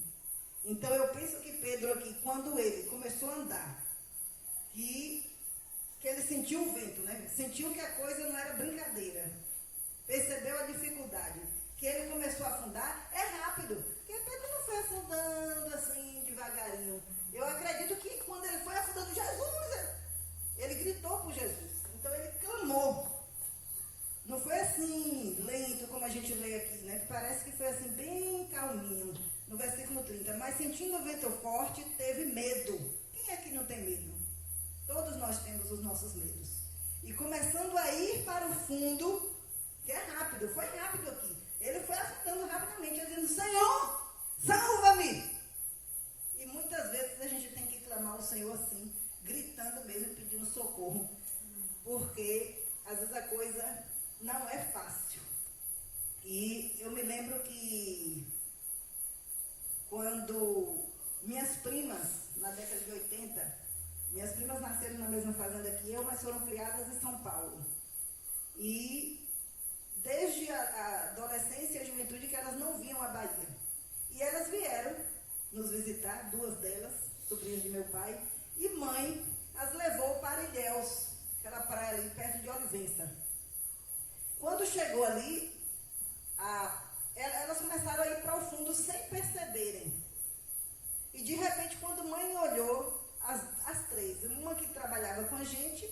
Então eu penso que Pedro aqui, quando ele começou a andar, que ele sentiu o vento, né? Sentiu que a coisa não era brincadeira. Percebeu a dificuldade. Que ele começou a afundar, é rápido. Porque Pedro não foi afundando assim, devagarinho. Eu acredito que quando ele foi afundando, Jesus, ele gritou por Jesus. Então ele clamou. Não foi assim, lento, como a gente lê aqui, né? Que parece que foi assim, bem calminho, no versículo 30. Mas sentindo o vento forte, teve medo. Quem é que não tem medo? Todos nós temos os nossos medos. E começando a ir para o fundo, que é rápido, foi rápido aqui. Ele foi afundando rapidamente, dizendo, Senhor, salva-me! E muitas vezes a gente tem que clamar ao Senhor assim, gritando mesmo, pedindo socorro. Porque às vezes a coisa não é fácil. E eu me lembro que quando minhas primas, na década de 80, minhas primas nasceram na mesma fazenda que eu, mas foram criadas em São Paulo. E desde a adolescência e a juventude que elas não vinham à Bahia. E elas vieram nos visitar, duas delas, sobrinhas de meu pai, e mãe as levou para Ilhéus, aquela praia ali perto de Olivença. Quando chegou ali, elas começaram a ir para o fundo sem perceberem. E de repente, quando mãe olhou, as três, uma que trabalhava com a gente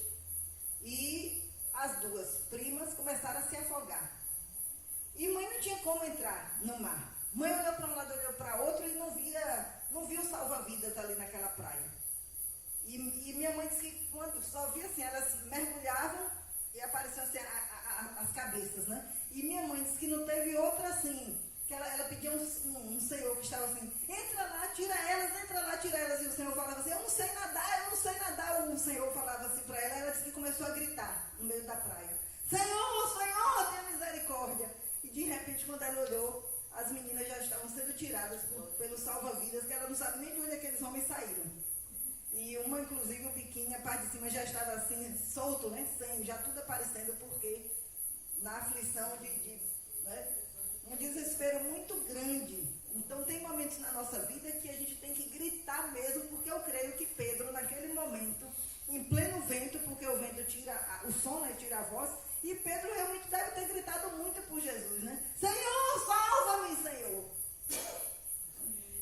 e as duas primas começaram a se afogar. E mãe não tinha como entrar no mar. Mãe olhou para um lado, olhou para outro e não viu salva-vidas ali naquela praia. E minha mãe disse que quando só via assim, elas mergulhavam e apareciam assim as cabeças, né? E minha mãe disse que não teve outra assim, que ela pedia um senhor que estava assim, entra lá, tira elas, e o senhor falava assim, eu não sei nadar, o senhor falava assim para ela disse que começou a gritar no meio da praia, Senhor, tenha misericórdia. E de repente, quando ela olhou, as meninas já estavam sendo tiradas pelo salva-vidas, que ela não sabe nem de onde aqueles homens saíram. E uma, inclusive, o biquíni, a parte de cima já estava assim, solto, né, sem, já tudo aparecendo, porque na aflição né, um desespero muito grande. Então tem momentos na nossa vida que a gente tem que gritar mesmo, porque eu creio que Pedro, naquele momento, em pleno vento, porque o vento tira o som, né, tira a voz, e Pedro realmente deve ter gritado muito por Jesus, né? Senhor, salva-me, Senhor!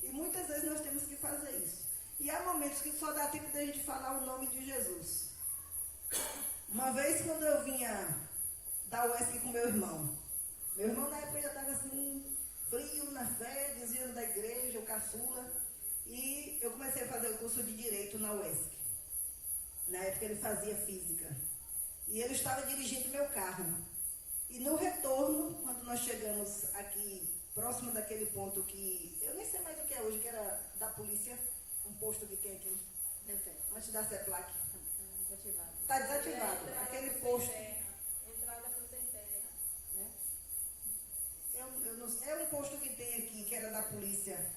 E muitas vezes nós temos que fazer isso. E há momentos que só dá tempo da gente falar o nome de Jesus. Uma vez, quando eu vinha da UESC com meu irmão na época já estava assim, frio na fé, desviando da igreja, o caçula, e eu comecei a fazer o curso de Direito na UESC. Na época ele fazia Física. E ele estava dirigindo meu carro. E no retorno, quando nós chegamos aqui, próximo daquele ponto que, eu nem sei mais o que é hoje, que era da polícia, um posto que tem aqui, antes da CEPLAC. Está desativado. Aquele posto. Entrada por sem terra. É um posto que tem aqui, que era da polícia.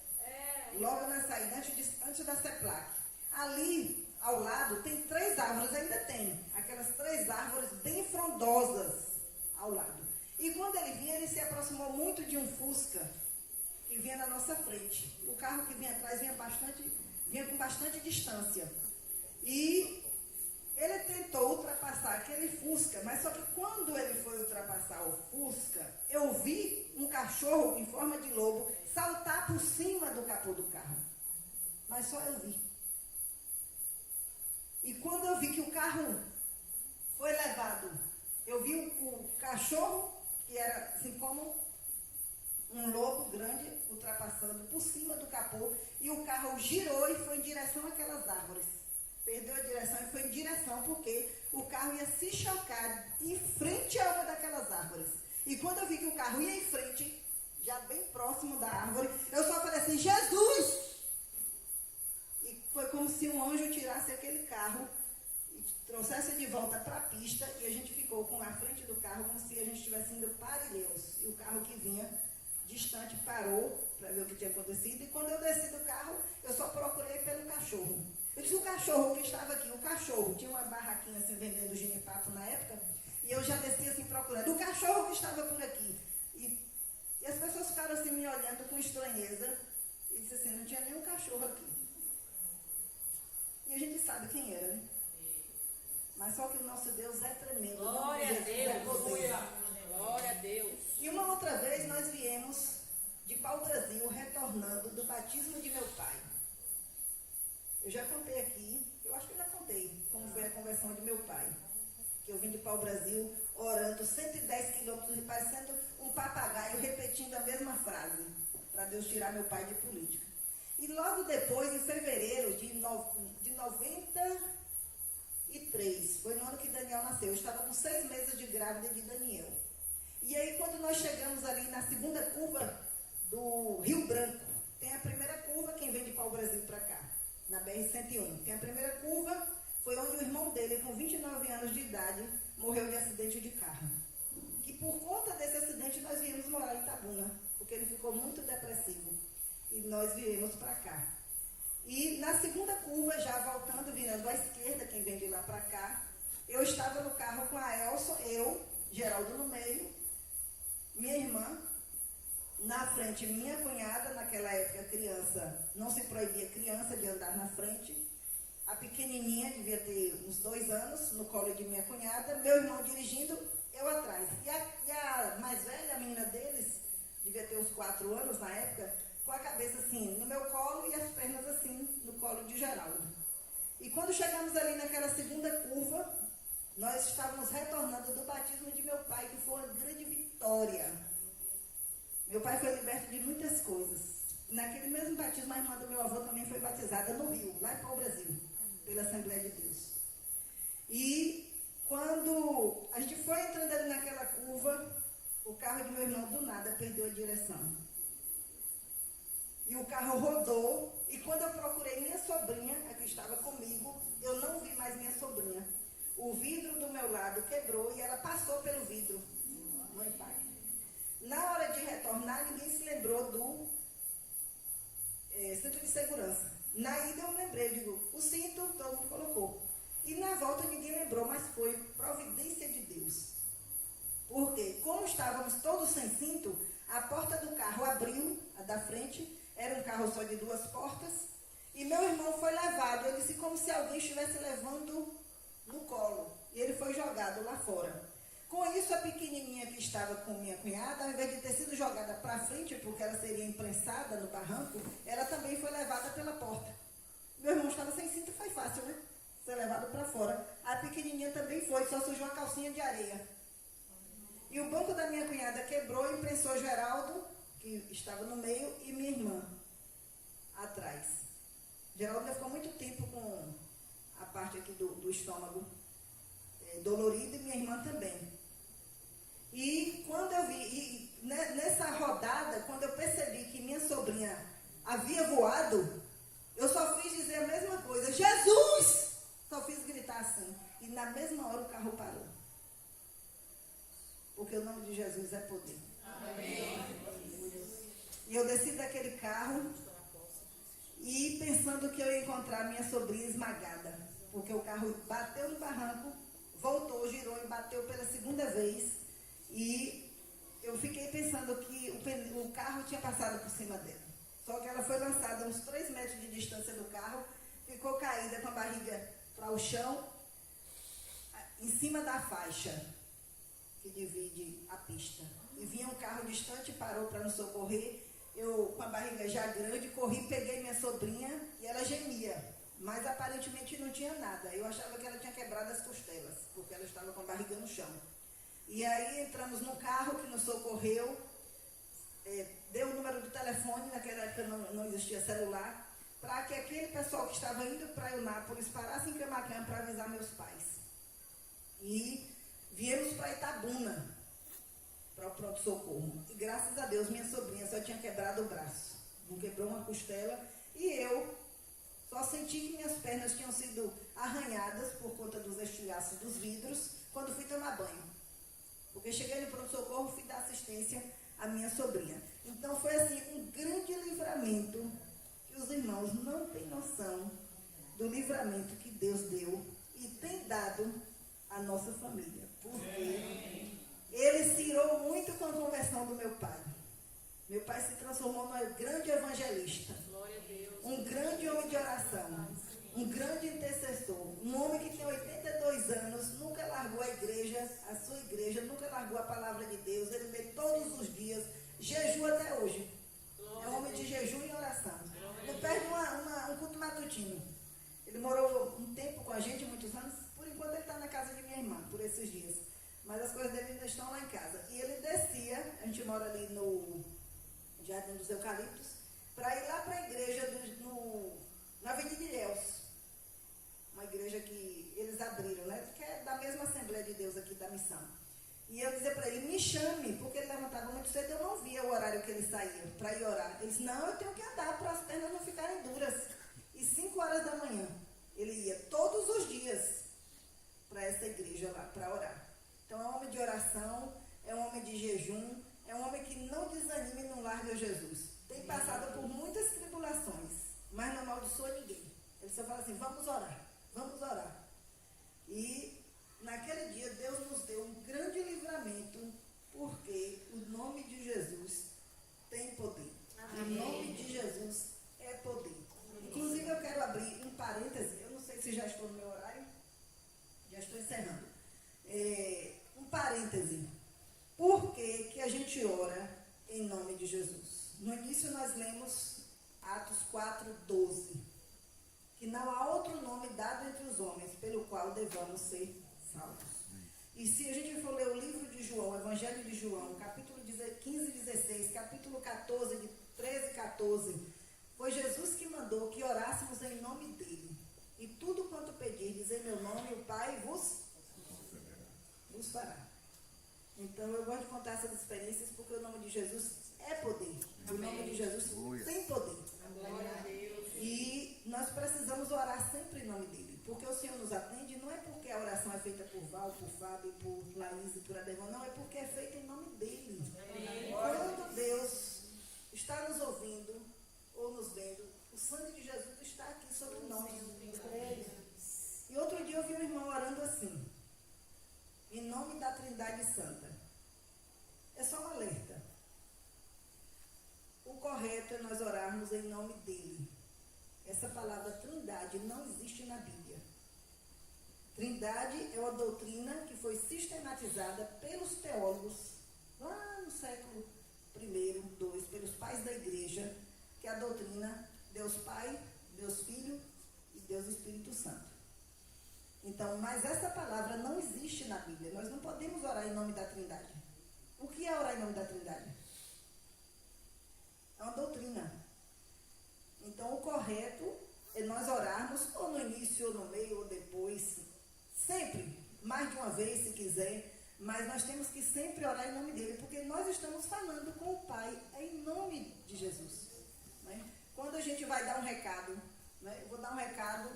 Logo na saída, antes da CEPLAC. Ali, ao lado, tem 3 árvores, ainda tem. Aquelas 3 árvores bem frondosas ao lado. E quando ele vinha, ele se aproximou muito de um Fusca que vinha na nossa frente. O carro que vinha atrás vinha com bastante distância. E ele tentou ultrapassar aquele Fusca, mas só que quando ele foi ultrapassar o Fusca, eu vi um cachorro em forma de lobo saltar por cima do capô do carro. Mas só eu vi. cachorro, que era assim como um lobo grande, ultrapassando por cima do capô, e o carro girou e foi em direção àquelas árvores. Perdeu a direção e foi em direção, porque o carro ia se chocar em frente a uma daquelas árvores. E quando eu vi que o carro ia em frente, já bem próximo da árvore, eu só falei assim, Jesus! E foi como se um anjo tirasse aquele carro e trouxesse de volta para a pista, e a gente ficou com a frente do carro como se a gente estivesse indo para Ilhéus. E o carro que vinha distante parou para ver o que tinha acontecido, e quando eu desci do carro, eu só procurei pelo cachorro. Eu disse, o cachorro que estava aqui, o cachorro, tinha uma barraquinha assim vendendo ginipapo na época, e eu já desci assim procurando, o cachorro que estava por aqui. E as pessoas ficaram assim me olhando com estranheza, e disse assim, não tinha nenhum cachorro aqui. E a gente sabe quem era, né? Mas só que o nosso Deus é tremendo. Glória a Deus. Glória a Deus. E uma outra vez nós viemos de pau-brasil, retornando do batismo de meu pai. Eu já contei aqui, eu acho que eu já contei como foi a conversão de meu pai. Que eu vim de pau-brasil, orando 110 quilômetros, parecendo um papagaio, repetindo a mesma frase, para Deus tirar meu pai de política. E logo depois, em fevereiro de 93, foi no ano que Daniel nasceu, eu estava com 6 meses de grávida de Daniel. E aí, quando nós chegamos ali na segunda curva do Rio Branco, tem a primeira curva, quem vem de pau-brasil para cá, na BR-101. Tem a primeira curva, foi onde o irmão dele, com 29 anos de idade, morreu de acidente de carro. Que por conta desse acidente, nós viemos morar em Itabuna, porque ele ficou muito depressivo. E nós viemos para cá. E na segunda curva, já voltando, virando à esquerda, quem vem de lá para cá, eu estava no carro com a Elson, eu, Geraldo no meio, minha irmã, na frente minha cunhada, naquela época criança, não se proibia criança de andar na frente, a pequenininha, devia ter uns 2 anos, no colo de minha cunhada, meu irmão dirigindo, eu atrás. E a mais velha, a menina deles, devia ter uns 4 anos na época, com a cabeça assim, no meu colo e as pernas assim, no colo de Geraldo. E quando chegamos ali naquela segunda curva, nós estávamos retornando do batismo de meu pai, que foi uma grande vitória. Meu pai foi liberto de muitas coisas. Naquele mesmo batismo, a irmã do meu avô também foi batizada no Rio, lá em pau-brasil, pela Assembleia de Deus. E quando a gente foi entrando ali naquela curva, o carro de meu irmão do nada perdeu a direção. E o carro rodou, e quando eu procurei minha sobrinha, a que estava comigo, eu não vi mais minha sobrinha. O vidro do meu lado quebrou e ela passou pelo vidro. Mãe e pai. Na hora de retornar, ninguém se lembrou do cinto de segurança. Na ida eu lembrei, digo, o cinto todo mundo colocou. E na volta ninguém lembrou, mas foi providência de Deus. Porque, como estávamos todos sem cinto, a porta do carro abriu, a da frente, era um carro só de 2 portas, e meu irmão foi levado, eu disse como se alguém estivesse levando no colo, e ele foi jogado lá fora. Com isso, a pequenininha que estava com minha cunhada, ao invés de ter sido jogada para frente, porque ela seria imprensada no barranco, ela também foi levada pela porta. Meu irmão estava sem cinto, foi fácil, né? Ser levado para fora. A pequenininha também foi, só sujou a calcinha de areia. E o banco da minha cunhada quebrou e imprensou Geraldo, que estava no meio, e minha irmã atrás. Geraldo ficou muito tempo com a parte aqui do estômago dolorido, e minha irmã também. E quando eu vi, nessa rodada, quando eu percebi que minha sobrinha havia voado, eu só fiz dizer a mesma coisa, Jesus! Só fiz gritar assim. E na mesma hora o carro parou. Porque o nome de Jesus é poder. Amém. E eu desci daquele carro e pensando que eu ia encontrar minha sobrinha esmagada. Porque o carro bateu no barranco, voltou, girou e bateu pela segunda vez. E eu fiquei pensando que o carro tinha passado por cima dela. Só que ela foi lançada a uns 3 metros de distância do carro, ficou caída com a barriga para o chão, em cima da faixa que divide a pista. E vinha um carro distante, parou para nos socorrer. Eu, com a barriga já grande, corri, peguei minha sobrinha e ela gemia. Mas aparentemente não tinha nada. Eu achava que ela tinha quebrado as costelas, porque ela estava com a barriga no chão. E aí entramos num carro que nos socorreu, deu o número do telefone, naquela época não existia celular, para que aquele pessoal que estava indo para Eunápolis parasse em Camaquã para avisar meus pais. E viemos para Itabuna, para o pronto-socorro. E graças a Deus, minha sobrinha só tinha quebrado o braço. Não quebrou uma costela. E eu só senti que minhas pernas tinham sido arranhadas por conta dos estilhaços dos vidros quando fui tomar banho. Porque cheguei no pronto-socorro e fui dar assistência à minha sobrinha. Então foi assim, um grande livramento, que os irmãos não têm noção do livramento que Deus deu e tem dado à nossa família. Porque ele se irou muito com a conversão do meu pai. Meu pai se transformou num grande evangelista, um grande homem de oração, um grande intercessor, um homem que tem 82 anos, nunca largou a igreja, a sua igreja, nunca largou a palavra de Deus, ele lê todos os dias, jejua até hoje. É um homem de jejum e oração. Não perde um culto matutino. Ele morou um tempo com a gente, muitos anos, por enquanto ele está na casa de minha irmã, por esses dias. Mas as coisas dele ainda estão lá em casa. E ele descia, a gente mora ali no Jardim dos Eucaliptos, para ir lá para a igreja na Avenida Ilhéus. Uma igreja que eles abriram, né? Que é da mesma Assembleia de Deus aqui da missão. E eu dizia para ele, me chame, porque ele levantava muito cedo, eu não via o horário que ele saía para ir orar. Ele disse, não, eu tenho que andar para as pernas não ficarem duras. E 5 horas da manhã, ele ia todos os dias para essa igreja lá, para orar. Então é um homem de oração, é um homem de jejum, é um homem que não desanima e não larga Jesus. Tem passado por muitas tribulações, mas não amaldiçoa ninguém. Ele só fala assim, vamos orar, vamos orar. E naquele dia Deus nos deu um grande livramento, porque o nome de Jesus tem poder. O nome de Jesus é poder. Inclusive eu quero abrir um parêntese, eu não sei se já estou no meu horário, já estou encerrando. Um parêntese. Por que a gente ora em nome de Jesus? No início nós lemos Atos 4:12, que não há outro nome dado entre os homens pelo qual devamos ser salvos. E se a gente for ler o livro de João, o Evangelho de João, capítulo 15 e 16, capítulo 14, de 13 e 14, foi Jesus que mandou que orássemos em nome dele. E tudo quanto pedirdes em meu nome, o Pai vos fará. Então eu gosto de contar essas experiências porque o nome de Jesus é poder. O nome de Jesus tem poder. E nós precisamos orar sempre em nome dele. Porque o Senhor nos atende, não é porque a oração é feita por Val, por Fábio, por Laís e por Ademar, não, é porque é feita em nome dele. Quando Deus está nos ouvindo ou nos vendo, o sangue de Jesus está aqui sobre nós. E outro dia eu vi um irmão orando assim, em nome da Trindade Santa. É só um alerta. O correto é nós orarmos em nome dele. Essa palavra trindade não existe na Bíblia. Trindade é uma doutrina que foi sistematizada pelos teólogos lá no século I, II, pelos pais da igreja, que é a doutrina Deus Pai, Deus Filho e Deus Espírito Santo. Então, mas essa palavra não existe na Bíblia. Nós não podemos orar em nome da Trindade. O que é orar em nome da Trindade? É uma doutrina. Então, o correto é nós orarmos ou no início, ou no meio, ou depois. Sempre, mais de uma vez, se quiser. Mas nós temos que sempre orar em nome dele, porque nós estamos falando com o Pai em nome de Jesus. Né? Quando a gente vai dar um recado, né? Eu vou dar um recado...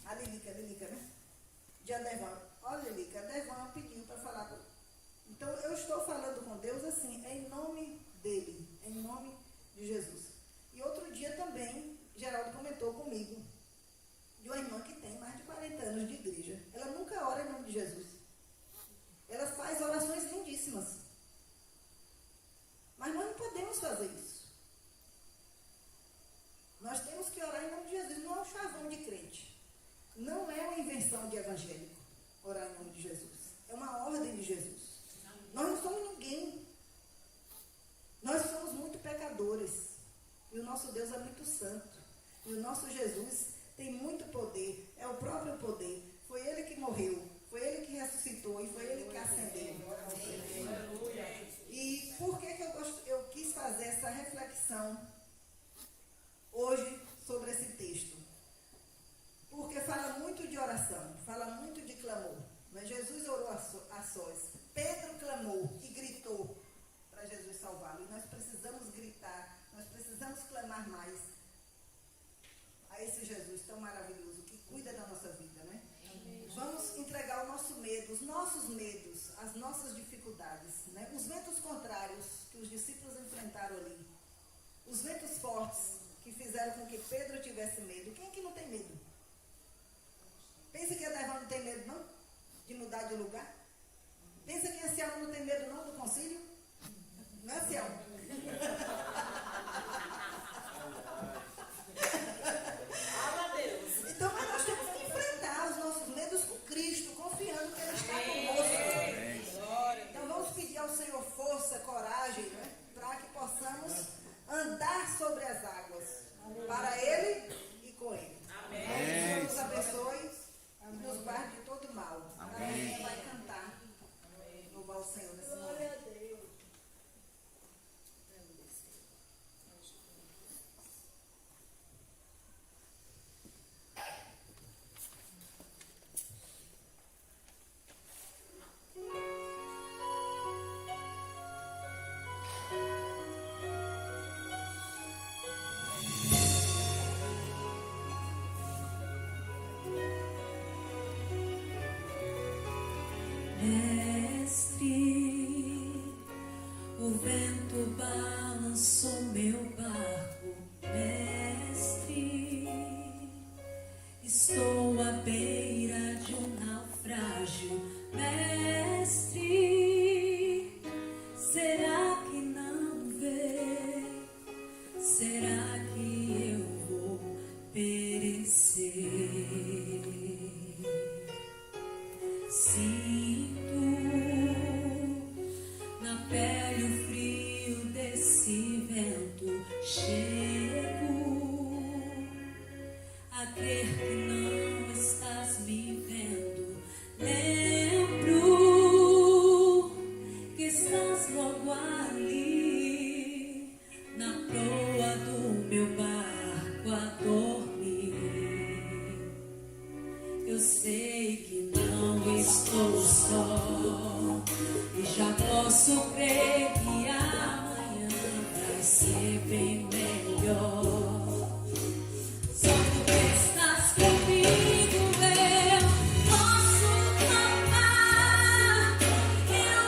A Lilica, né? De Adevan. Olha, Lilica, Adevan pediu para falar com... Então, eu estou falando com Deus assim, em nome dele, em nome de Jesus. E outro dia também, Geraldo comentou comigo, de uma irmã que tem mais de 40 anos de igreja. Ela nunca ora em nome de Jesus. Ela faz orações lindíssimas. Mas nós não podemos fazer isso. Nós temos que orar em nome de Jesus, não é um chavão de crente. Não é uma invenção de evangélico, orar em nome de Jesus. É uma ordem de Jesus. Nós não somos ninguém. Nós somos muito pecadores. E o nosso Deus é muito santo. E o nosso Jesus tem muito poder. É o próprio poder. Foi ele que morreu. Foi ele que ressuscitou. E foi ele que a sós. Pedro clamou e gritou para Jesus salvá-lo. E nós precisamos gritar, nós precisamos clamar mais a esse Jesus tão maravilhoso que cuida da nossa vida, né? Vamos entregar o nosso medo, os nossos medos, as nossas dificuldades, né? Os ventos contrários que os discípulos enfrentaram ali, os ventos fortes que fizeram com que Pedro tivesse medo. Quem é que não tem medo? Pensa que a Devon não tem medo, não? De mudar de lugar? Pensa que a Ciel não tem medo, não, do concílio? Não é, Ciel? Então, mas nós temos que enfrentar os nossos medos com Cristo, confiando que Ele está conosco. Então, vamos pedir ao Senhor força, coragem, né, para que possamos andar sobre as águas, para Ele e com Ele. Amém. Que o Senhor nos abençoe e nos guarde de todo mal. Amém. A gente vai cantar, louvar o Senhor nesse momento. O vento balançou meu barco, mestre. Estou à beira de um naufrágio, mestre. Será que não vê? Será que eu vou perecer? Sinto na pele o frio desse vento, chego a crer que não estás me vendo. Lembro que estás logo ali na proa do meu barco a dormir. Eu sei que não estou só e já posso crer que amanhã vai ser bem melhor. Só porque estás comigo eu posso clamar. Eu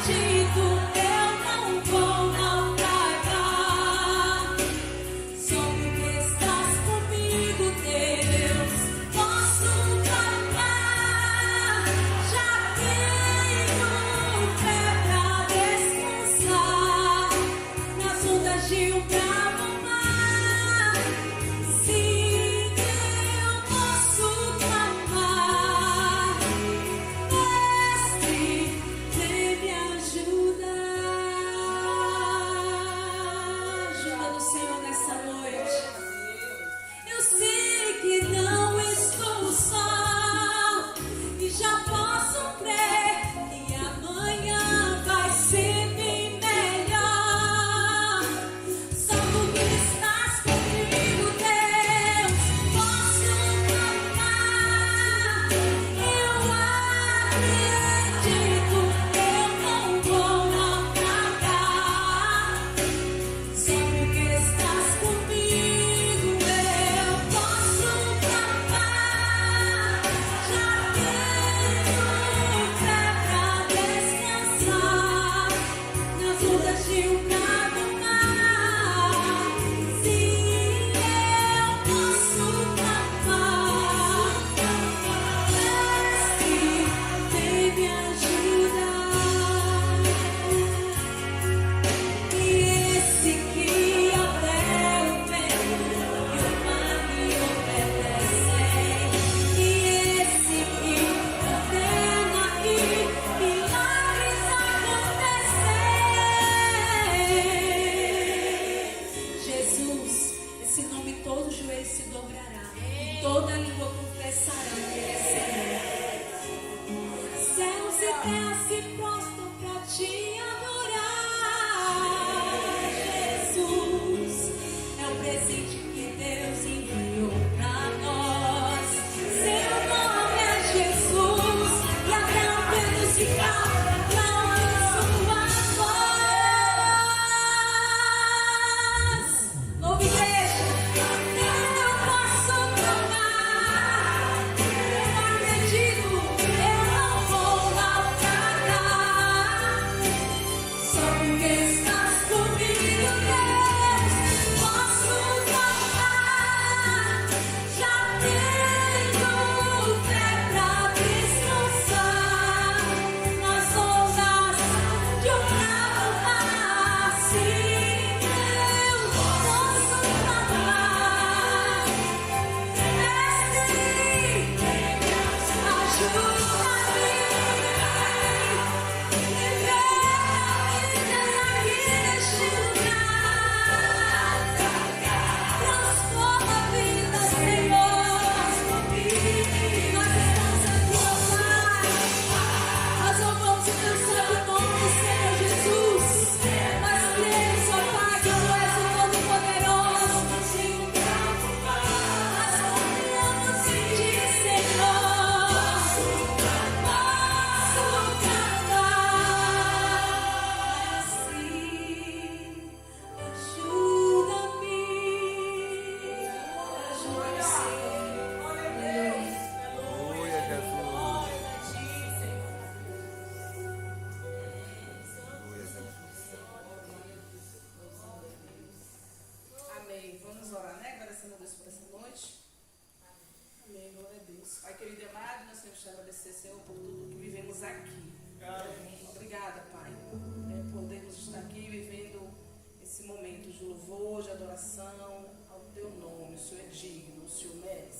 acredito, eu não vou naufragar. Só porque estás comigo, Deus, posso clamar. Já tenho fé pra descansar nas ondas de um bravo mar. Sim, eu posso clamar. Mestre, vem me ajudar. Ajuda do Senhor nessa noite. Eu sei que não estou só e já posso crer que amanhã vai ser bem melhor. Só porque estás comigo, Deus, posso clamar. Eu acredito, eu não vou naufragar. Só porque estás comigo, eu posso clamar. Já tenho fé pra descansar nas ondas de um bravo mar. Sim, eu posso clamar. Mestre, vem me ajudar. E esse que até o vento e o mar me obedecem. E esse que ordena e milagres acontecem. Jesus, esse nome todo joelho se dobrará, e toda língua confessará que Ele é Senhor. Céus e terra se prostram pra te adorar. Jesus é o presente que Deus enviou pra nós. Seu nome é Jesus, agradecer, Senhor, por tudo que vivemos aqui. Obrigada, Pai, podermos estar aqui vivendo esse momento de louvor, de adoração ao Teu nome. O Senhor é digno, o Senhor merece.